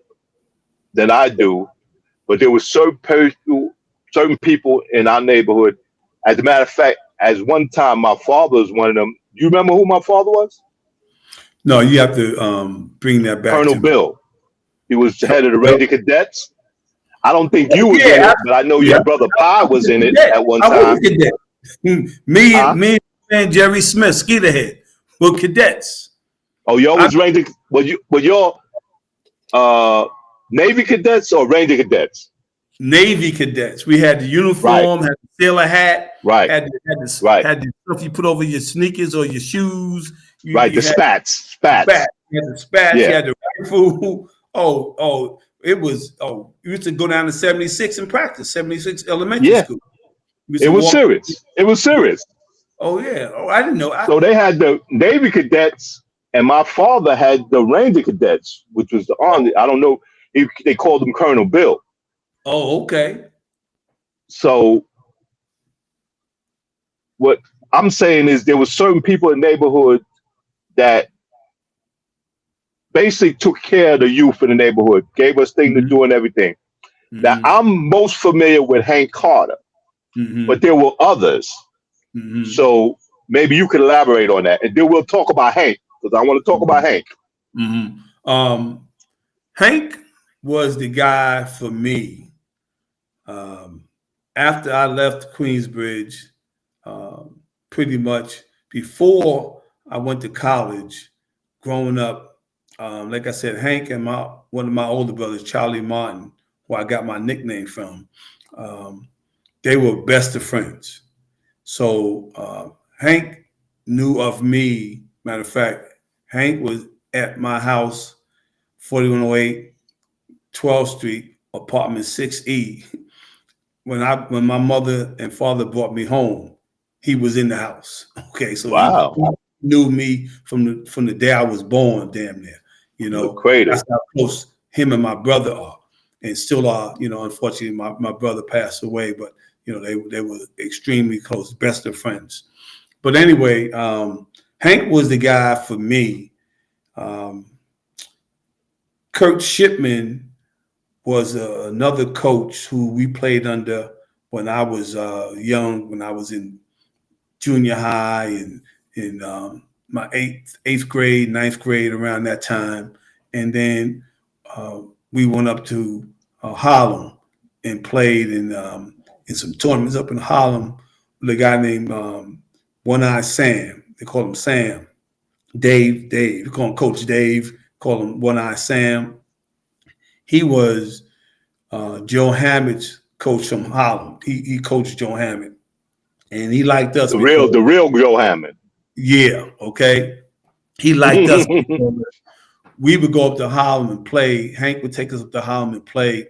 than I do, but there were certain people in our neighborhood. As a matter of fact, as one time my father was one of them. You remember who my father was? No, you have to bring that back. Colonel Bill. He was the head of the Ranger Cadets. I don't think you was in it, but I know your brother Pi was in it at one time. Me and Jerry Smith, Skeeterhead, were cadets. Oh, y'all was Ranger. Were y'all Navy cadets or Ranger cadets? Navy cadets. We had the uniform, had the sailor hat, had the stuff you put over your sneakers or your shoes. The spats. You had the spats. You had the rifle. You used to go down to 76 and practice, 76 elementary school. It was serious. Oh, yeah. Oh, I didn't know. So they had the Navy cadets, and my father had the Ranger cadets, which was the Army. I don't know. They called him Colonel Bill. Oh, okay. So what I'm saying is there were certain people in the neighborhood that basically took care of the youth in the neighborhood, gave us things to do and everything. Now, I'm most familiar with Hank Carter, but there were others. So maybe you could elaborate on that. And then we'll talk about Hank, because I want to talk about Hank. Hank was the guy for me. After I left Queensbridge, pretty much before I went to college, growing up, like I said, Hank and one of my older brothers, Charlie Martin, who I got my nickname from, they were best of friends. So Hank knew of me. Matter of fact, Hank was at my house, 4108 12th Street, apartment 6E. When my mother and father brought me home, he was in the house. Okay, so he knew me from the day I was born, damn near. That's how close him and my brother are, and still are. Unfortunately, my brother passed away, but they were extremely close, best of friends. But anyway, Hank was the guy for me. Kurt Shipman was another coach who we played under when I was young, when I was in junior high and in my eighth grade, ninth grade, around that time. And then we went up to Harlem and played in some tournaments up in Harlem with a guy named One-Eye Sam. They call him Sam. Dave. We call him Coach Dave. Call him One-Eye Sam. He was Joe Hammett's coach from Harlem. He coached Joe Hammett, and he liked us. The real Joe Hammett. Yeah. Okay. He liked us. We would go up to Harlem and play. Hank would take us up to Harlem and play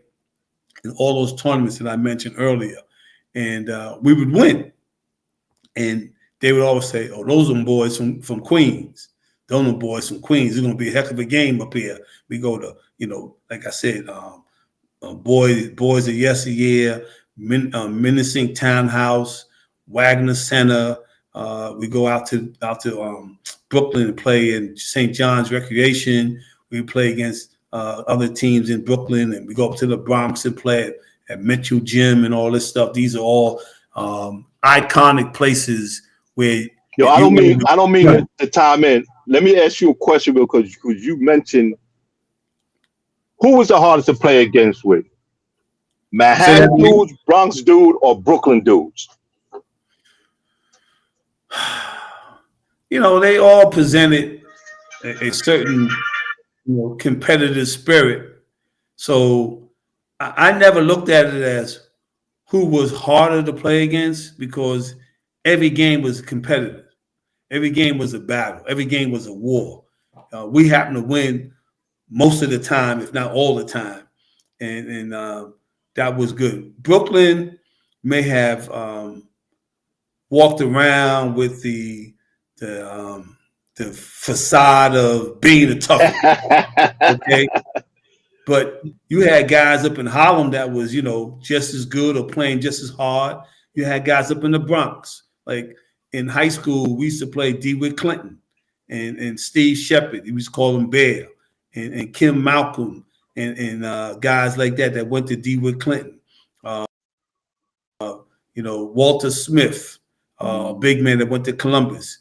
in all those tournaments that I mentioned earlier, and we would win. And they would always say, "Oh, those are boys from Queens. Those are boys from Queens. It's going to be a heck of a game up here." We go to, like I said, boys of yesteryear, Menacing Townhouse, Wagner Center. We go out to Brooklyn and play in St. John's Recreation. We play against other teams in Brooklyn, and we go up to the Bronx and play at Mitchell Gym and all this stuff. These are all iconic places where. Yo, I don't mean to time in. Let me ask you a question because you mentioned who was the hardest to play against with? Manhattan dudes, Bronx dude, or Brooklyn dudes? They all presented a certain competitive spirit. So I never looked at it as who was harder to play against because every game was competitive. Every game was a battle. Every game was a war. We happened to win most of the time, if not all the time. And that was good. Brooklyn may have walked around with the facade of being a tough one, okay? But you had guys up in Harlem that was, just as good or playing just as hard. You had guys up in the Bronx. Like in high school, we used to play DeWitt Clinton and Steve Shepard. We used to call him Bear and Kim Malcolm and guys like that went to DeWitt Clinton. Walter Smith, big man that went to Columbus.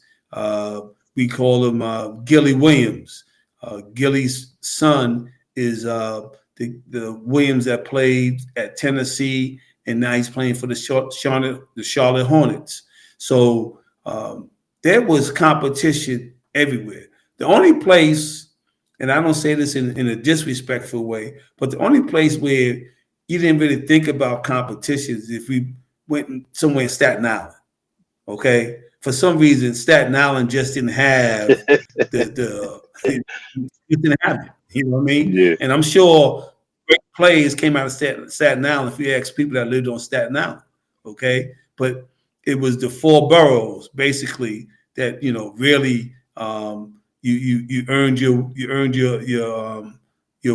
We call him Gilly Williams. Gilly's son is the Williams that played at Tennessee, and now he's playing for the Charlotte Hornets. So there was competition everywhere. The only place, and I don't say this in a disrespectful way, but the only place where you didn't really think about competition is if we went somewhere in Staten Island. Okay, for some reason, Staten Island just didn't have it didn't have it. You know what I mean? Yeah. And I'm sure great plays came out of Staten Island if you ask people that lived on Staten Island. Okay, but it was the four boroughs basically that really you earned your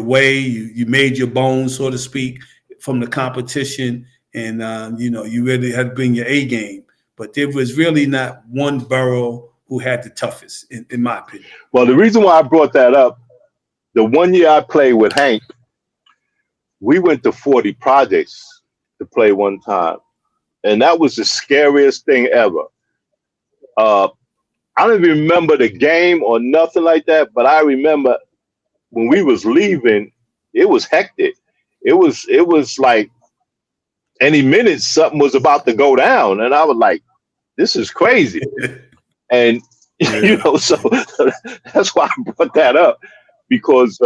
way. You made your bones, so to speak, from the competition, and you really had to bring your A game. But there was really not one borough who had the toughest, in my opinion. Well, the reason why I brought that up, the 1 year I played with Hank, we went to 40 projects to play one time. And that was the scariest thing ever. I don't even remember the game or nothing like that, but I remember when we was leaving, it was hectic. It was like any minute something was about to go down. And I was like, this is crazy. And, so that's why I brought that up because.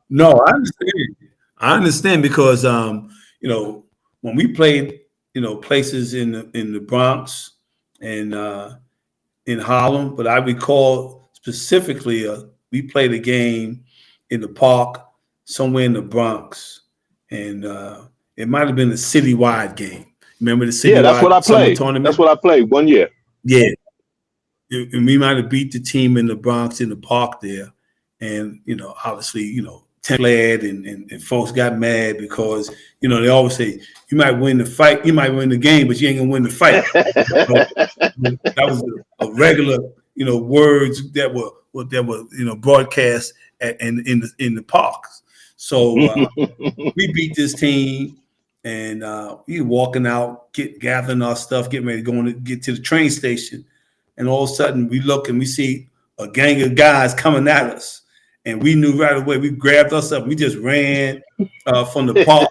No, I understand because, when we played, places in the Bronx and in Harlem, but I recall specifically we played a game in the park somewhere in the Bronx, and it might have been a citywide game. Remember the citywide? Yeah, that's what I played. Tournament? That's what I played 1 year. Yeah, and we might have beat the team in the Bronx in the park there, and obviously, glad and folks got mad because they always say you might win the fight, you might win the game, but you ain't gonna win the fight. That was a regular words that were broadcast in the parks. So we beat this team, and we were walking out, gathering our stuff, getting ready to get to the train station, and all of a sudden we look and we see a gang of guys coming at us. And we knew right away. We grabbed us up. We just ran from the park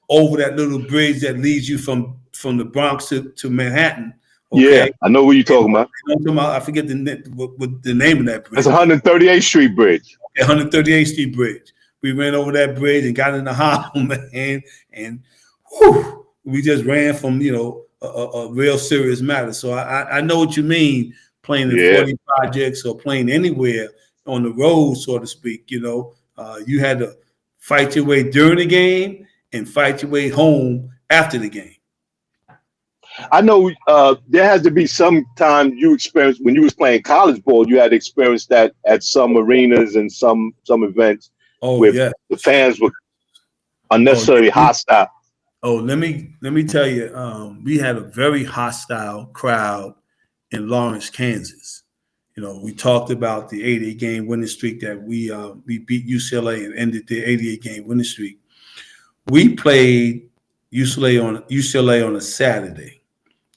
over that little bridge that leads you from the Bronx to Manhattan. Okay? Yeah, I know what you're talking about. I forget the name of that bridge. That's 138th Street Bridge. 138th Street Bridge. We ran over that bridge and got in the Harlem, man. And whew, we just ran from a real serious matter. So I know what you mean, playing in 40 projects or playing anywhere on the road, so to speak. You had to fight your way during the game and fight your way home after the game. I know there has to be some time you experienced when you was playing college ball. You had experienced that at some arenas and some events where the fans were unnecessarily hostile. Oh, let me tell you, we had a very hostile crowd in Lawrence, Kansas. You know, we talked about the 88 game winning streak that we beat UCLA and ended the 88 game winning streak. We played UCLA on a Saturday,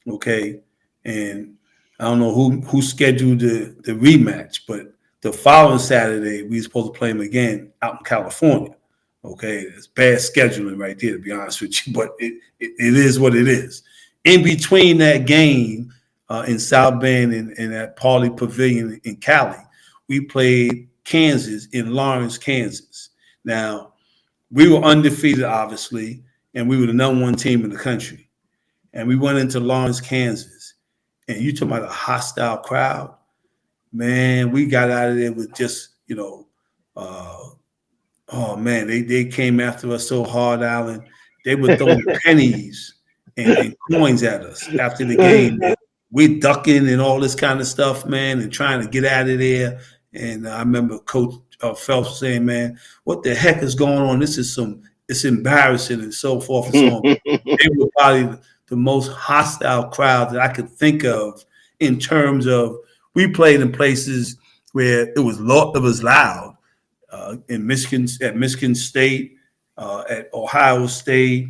okay, and I don't know who scheduled the rematch, but the following Saturday we were supposed to play them again out in California. Okay, it's bad scheduling right there, to be honest with you, but it is what it is. In between that game in South Bend and at Pauley Pavilion in Cali, we played Kansas in Lawrence, Kansas. Now, we were undefeated, obviously, and we were the #1 team in the country. And we went into Lawrence, Kansas, and you talking about a hostile crowd, man, we got out of there with just, oh man, they came after us so hard, Alan. They were throwing pennies and coins at us after the game. We ducking and all this kind of stuff, man, and trying to get out of there. And I remember Coach Phelps saying, "Man, what the heck is going on? It's embarrassing," and so forth and so on. They were probably the most hostile crowd that I could think of in terms of we played in places where it was loud. In Michigan, at Michigan State, at Ohio State,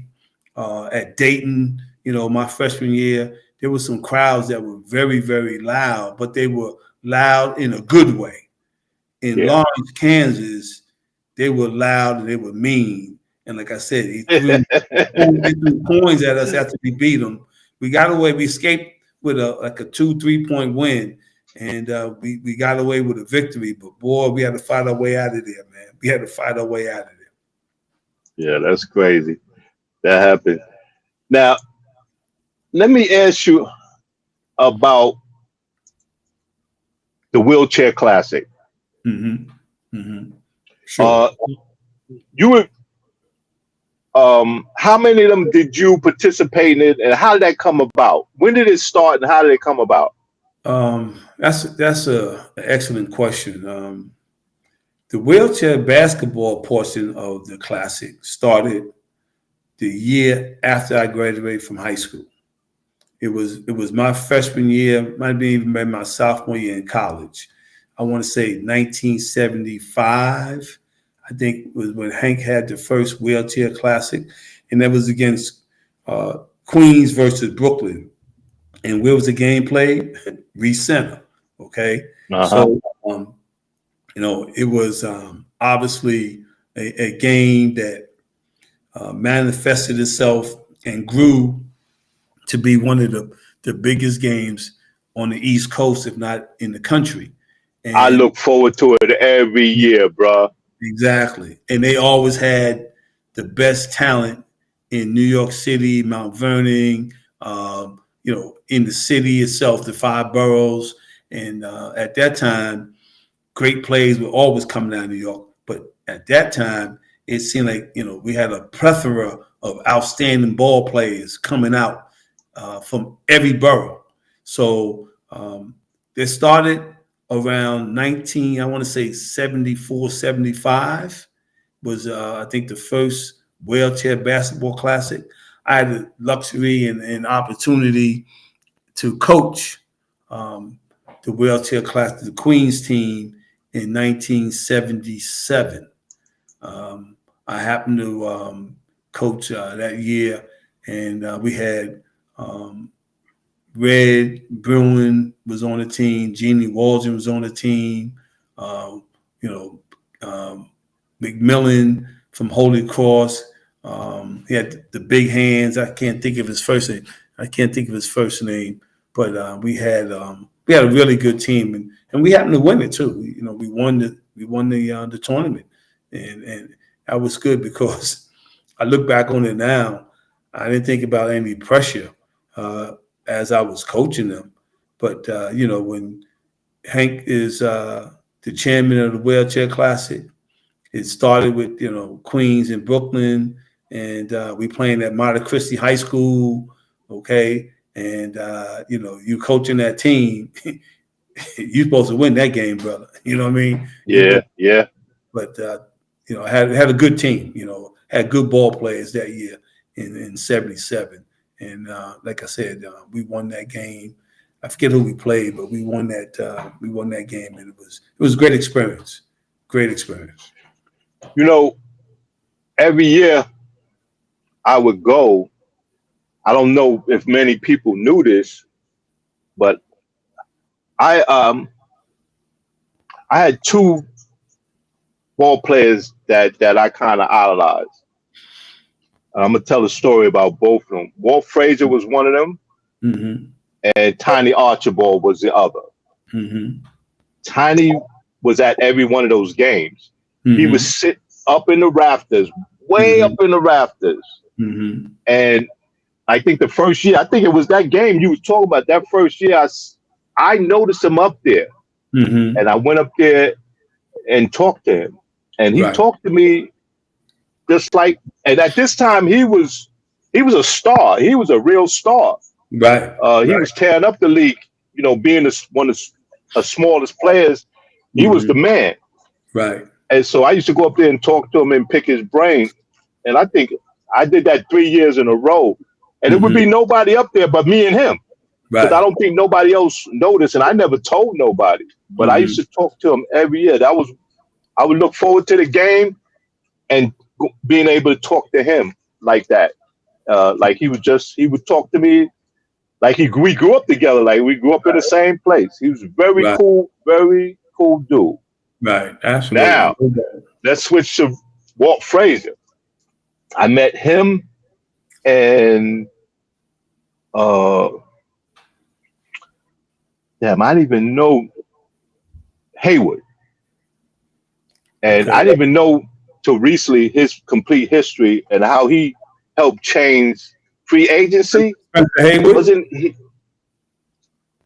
at Dayton, my freshman year, there were some crowds that were very, very loud, but they were loud in a good way. In Lawrence, Kansas, they were loud and they were mean. And like I said, he threw coins at us after we beat them. We got away. We escaped with a 2-3 point win. And we got away with a victory, but boy, we had to fight our way out of there, man. We had to fight our way out of there. Yeah, that's crazy. That happened. Now, let me ask you about the Wheelchair Classic. Mm-hmm. Mm-hmm. Sure. You were. How many of them did you participate in, and how did that come about? When did it start, and how did it come about? That's an excellent question. The wheelchair basketball portion of the Classic started the year after I graduated from high school. It was my freshman year, might be even my sophomore year in college. I want to say 1975. I think it was when Hank had the first Wheelchair Classic, and that was against Queens versus Brooklyn. And where was the game played? Reese Center. Okay. So, it was obviously a game that manifested itself and grew to be one of the biggest games on the East Coast, if not in the country. And I look forward to it every year, bro. Exactly. And they always had the best talent in New York City, Mount Vernon, in the city itself, the 5 boroughs. And at that time, great plays were always coming out of New York. But at that time, it seemed like, we had a plethora of outstanding ball players coming out from every borough. So they started around 74, 75 was, I think, the first Wheelchair Basketball Classic. I had the luxury and opportunity to coach the Wheelchair Classic, the Queens team, in 1977. I happened to coach that year, and we had Red Bruin was on the team, Jeannie Waldron was on the team, McMillan from Holy Cross. He had the big hands. I can't think of his first name. But we had a really good team, and we happened to win it too. We won the tournament, and that was good because I look back on it now. I didn't think about any pressure as I was coaching them, but when Hank is the chairman of the Wheelchair Classic, it started with Queens and Brooklyn, and we playing at Monte Cristi High School, okay. And, you coaching that team, you're supposed to win that game, brother. You know what I mean? Yeah, yeah. But, I had a good team, had good ball players that year. in '77. And like I said, we won that game. I forget who we played, but we won that. We won that game, and it was a great experience. Great experience. You know, every year I would go. I don't know if many people knew this, but I had two ball players that I kind of idolized. I'm gonna tell a story about both of them. Walt Frazier was one of them, and Tiny Archibald was the other. Tiny was at every one of those games. He would sit up in the rafters, way up in the rafters. And I think the first year, I think it was that game you was talking about. That first year, I noticed him up there, and I went up there and talked to him, and he talked to me just like. And at this time, he was a star. He was a real star. He was tearing up the league. You know, being one of the smallest players, he was the man. And so I used to go up there and talk to him and pick his brain. And I think I did that 3 years in a row. And it would be nobody up there but me and him. Because I don't think nobody else noticed. And I never told nobody. But I used to talk to him every year. I would look forward to the game and being able to talk to him like that. Like he would talk to me like we grew up together. Like we grew up in the same place. He was very cool dude. Absolutely. Now, let's switch to Walt Frazier. I met him and I didn't even know Hayward. And I didn't even know till recently his complete history and how he helped change free agency. Spencer Hayward? Wasn't he?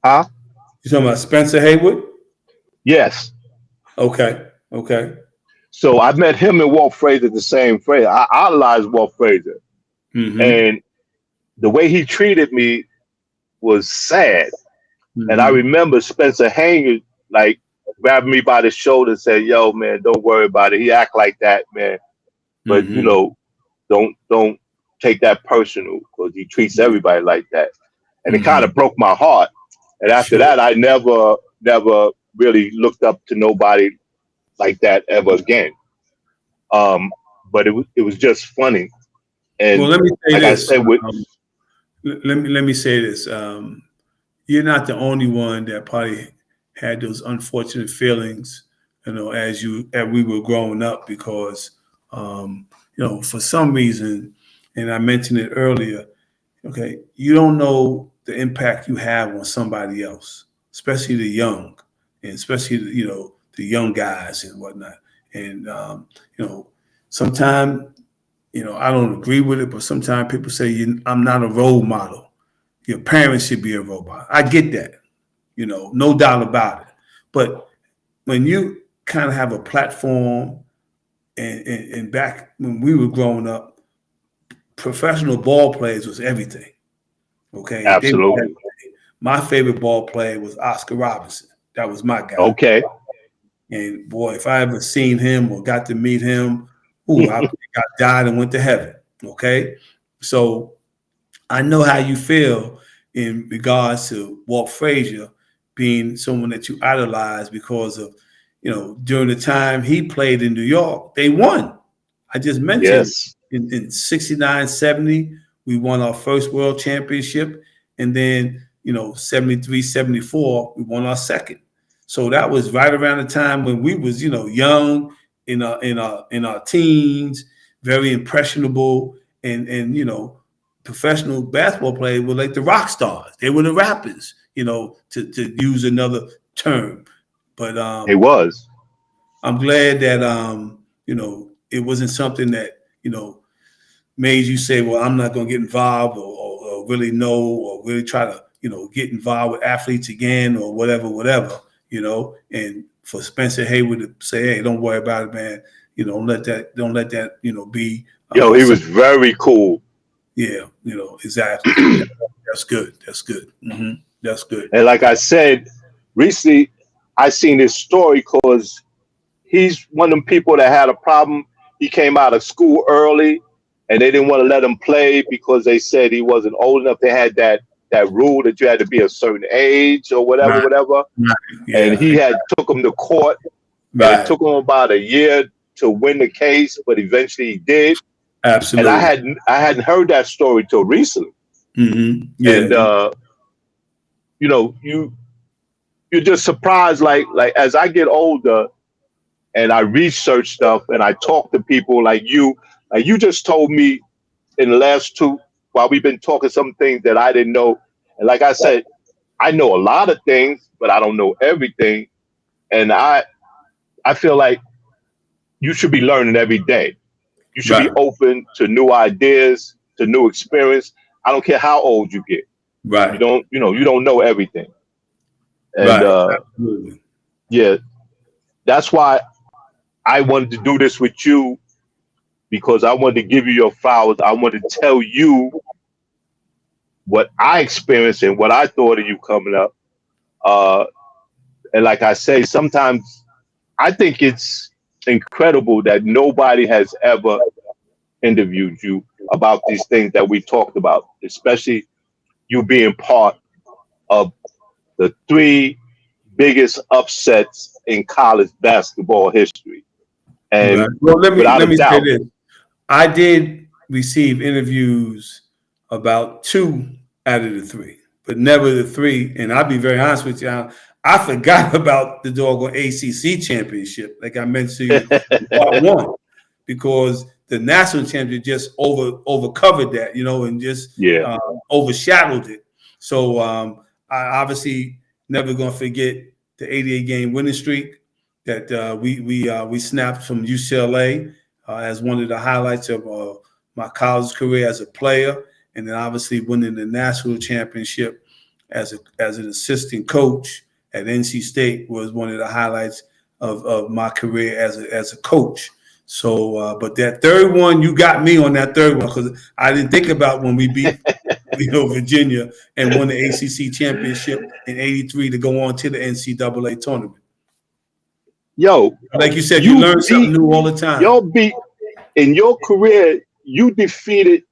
You talking about Spencer Hayward? Yes. Okay. So I met him and Walt Frazier the same phrase. I idolized Walt Frazier. And the way he treated me was sad. And I remember Spencer Hayward like grabbed me by the shoulder and said, "Yo, man, don't worry about it. He act like that, man. But you know, don't take that personal because he treats everybody like that." And it kind of broke my heart. And after that, I never really looked up to nobody like that ever again. But it was just funny. And well, let me say like this. I said, let me say this. You're not the only one that probably had those unfortunate feelings, you know, as we were growing up, because you know, for some reason, and I mentioned it earlier, okay, you don't know the impact you have on somebody else, especially the young, and especially the young guys and whatnot. And you know, sometimes, you know, I don't agree with it, but sometimes people say I'm not a role model. Your parents should be a role model. I get that, you know, no doubt about it. But when you kind of have a platform, and back when we were growing up, professional ball players was everything. Okay, absolutely. My favorite ball player was Oscar Robertson. That was my guy. Okay. And boy, if I ever seen him or got to meet him, I got died and went to heaven. Okay, so I know how you feel in regards to Walt Frazier being someone that you idolize because of, you know, during the time he played in New York, they won. I just mentioned in 69, 70, we won our first world championship. And then, you know, 73, 74, we won our second. So that was right around the time when we was, you know, young, in our teens, very impressionable, and you know, professional basketball players were like the rock stars. They were the rappers, you know, to use another term. But it was. I'm glad that you know, it wasn't something that, you know, made you say, well, I'm not gonna get involved or really know or really try to, you know, get involved with athletes again or whatever, you know. And for Spencer Hayward to say, hey, don't worry about it, man. You know, don't let that, you know, be. Yo, he was very cool. Yeah, you know, exactly. That's good. That's good. That's good. And like I said, recently I seen his story because he's one of them people that had a problem. He came out of school early and they didn't want to let him play because they said he wasn't old enough. They had that rule that you had to be a certain age or whatever. Right. Yeah. And he had took him to court. Right. And it took him about a year to win the case, but eventually he did. Absolutely. And I hadn't heard that story till recently. Mm-hmm. Yeah. And you're just surprised, like as I get older and I research stuff and I talk to people like you just told me in the last two, while we've been talking, some things that I didn't know. And like I said, I know a lot of things, but I don't know everything. And I feel like you should be learning every day. You should be open to new ideas, to new experience. I don't care how old you get. Right. You don't know everything. And that's why I wanted to do this with you, because I wanted to give you your flowers. I wanted to tell you what I experienced and what I thought of you coming up. And like I say, sometimes I think it's incredible that nobody has ever interviewed you about these things that we talked about, especially you being part of the 3 biggest upsets in college basketball history. And well, let me say this. I did receive interviews about 2 out of the 3, but never the 3. And I'll be very honest with you, I forgot about the doggone ACC championship, like I mentioned in part 1, because the national championship just overcovered that, and just overshadowed it. So I obviously never gonna forget the 88-game winning streak that we snapped from UCLA as one of the highlights of my college career as a player, and then obviously winning the national championship as an assistant coach at NC State was one of the highlights of my career as a coach. So, but that third one, you got me on that third one, because I didn't think about when we beat Virginia and won the ACC championship in '83 to go on to the NCAA tournament. Yo, like you said, you learn something new all the time. In your career, you defeated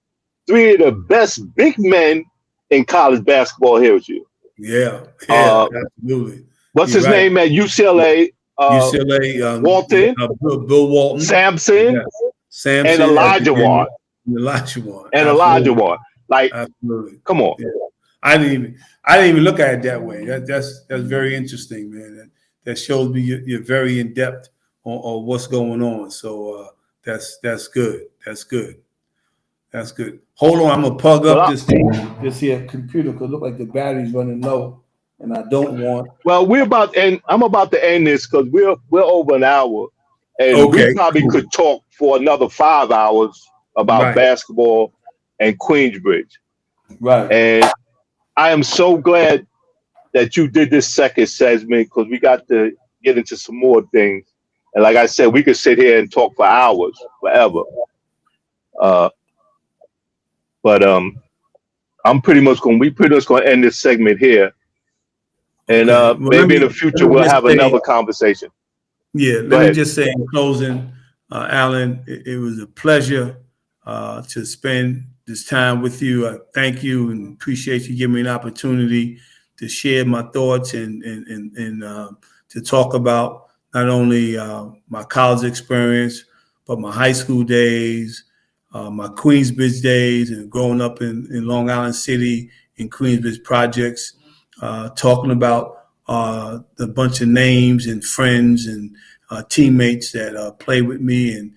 3 of the best big men in college basketball history. Yeah, absolutely. What's his name at UCLA? Walton, Bill Walton, Samson, and Elijah Ward. Elijah Ward. Like, absolutely. Come on. Yeah. I didn't even look at it that way. That's very interesting, man. That shows me you're very in depth on what's going on. So that's good. That's good. That's good. Hold on, I'm gonna plug up this here computer because it look like the battery's running low, and I don't want. Well, I'm about to end this because we're over an hour, and we probably could talk for another 5 hours about basketball and Queensbridge. Right. And I am so glad that you did this second segment because we got to get into some more things. And like I said, we could sit here and talk for hours, forever. But we pretty much gonna end this segment here. And maybe in the future we'll have another conversation. Yeah, let me just say in closing, Alan, it was a pleasure to spend this time with you. I thank you and appreciate you giving me an opportunity to share my thoughts and to talk about not only my college experience, but my high school days, my Queensbridge days, and growing up in Long Island City in Queensbridge projects, talking about the bunch of names and friends and teammates that played with me and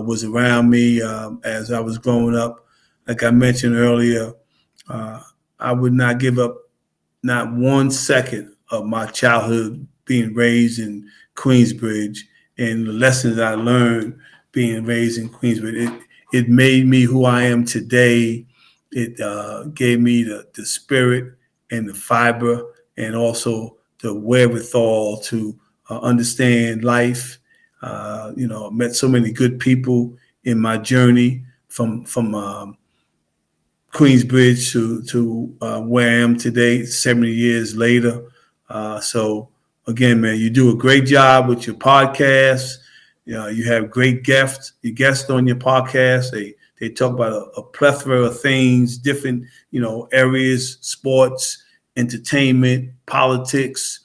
was around me as I was growing up. Like I mentioned earlier, I would not give up not 1 second of my childhood being raised in Queensbridge and the lessons I learned being raised in Queensbridge. It made me who I am today. It gave me the spirit and the fiber and also the wherewithal to understand life. Met so many good people in my journey from Queensbridge to where I am today, 70 years later. So again, man, you do a great job with your podcast. You have great guests on your podcast. They They talk about a plethora of things, different, areas, sports, entertainment, politics,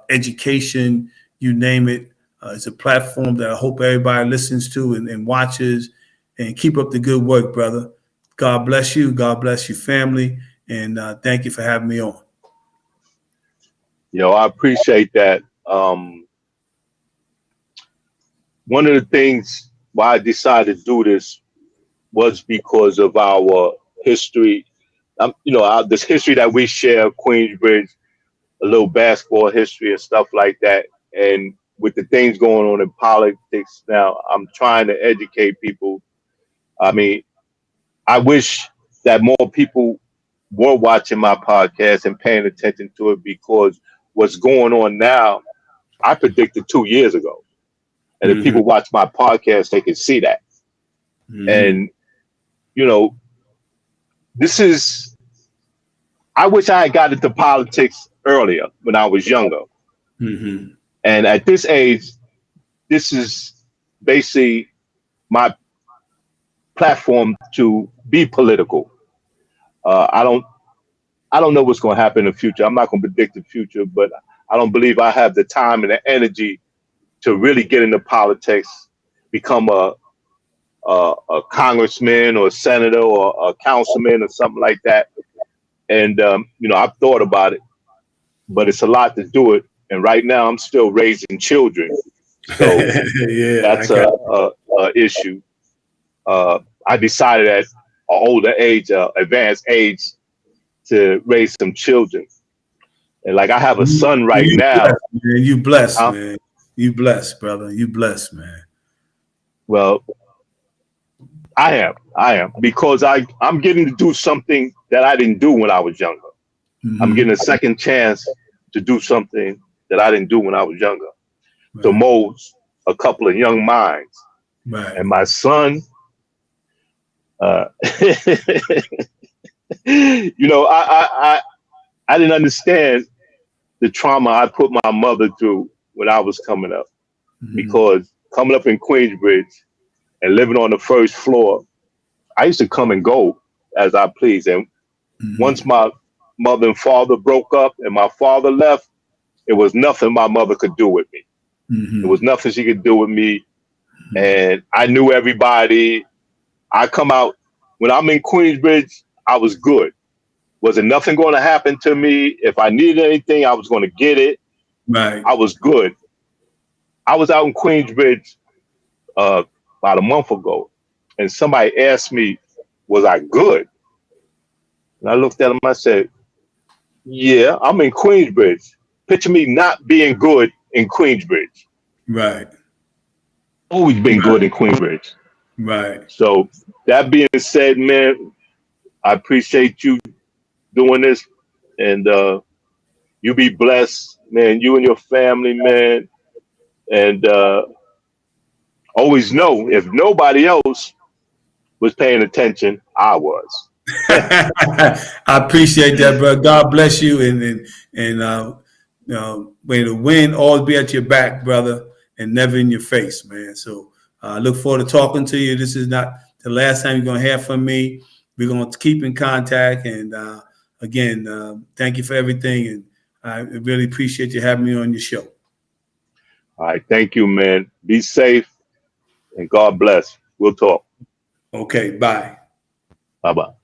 education, you name it. It's a platform that I hope everybody listens to and watches, and keep up the good work, brother. God bless you. God bless your family. And thank you for having me on. I appreciate that. One of the things why I decided to do this was because of our history. This history that we share, Queensbridge, a little basketball history and stuff like that. And with the things going on in politics now, I'm trying to educate people. I mean, I wish that more people were watching my podcast and paying attention to it, because what's going on now, I predicted 2 years ago. And if people watch my podcast, they can see that. And, I wish I had got into politics earlier when I was younger. And at this age, this is basically my platform to be political. I don't know what's going to happen in the future. I'm not going to predict the future, but I don't believe I have the time and the energy to really get into politics, become a congressman or a senator or a councilman or something like that. And, I've thought about it, but it's a lot to do it. And right now I'm still raising children. So that's a issue. I decided at an older age, advanced age, to raise some children. And I have a son right now. You blessed, man. You blessed, brother. You blessed, man. Well, I am, because I'm getting to do something that I didn't do when I was younger. I'm getting a second chance to do something that I didn't do when I was younger, to mold a couple of young minds. Right. And my son, I didn't understand the trauma I put my mother through when I was coming up, because coming up in Queensbridge and living on the first floor, I used to come and go as I pleased. And once my mother and father broke up and my father left, it was nothing my mother could do with me. There was nothing she could do with me. And I knew everybody. I come out, when I'm in Queensbridge, I was good. Was it nothing going to happen to me? If I needed anything, I was going to get it. Right. I was good. I was out in Queensbridge about a month ago, and somebody asked me, was I good? And I looked at him, I said, yeah, I'm in Queensbridge. Picture me not being good in Queensbridge. Right. Always been good in Queensbridge. Right. So that being said, man, I appreciate you doing this, and you be blessed, man, you and your family, man. And always know, if nobody else was paying attention, I was. I appreciate that, bro. God bless you, and may the wind always be at your back, brother, and never in your face, man. So I look forward to talking to you. This is not the last time you're gonna hear from me. We're gonna keep in contact, and again, thank you for everything, and I really appreciate you having me on your show. All right, thank you, man. Be safe, and God bless. We'll talk. Okay, bye. Bye-bye.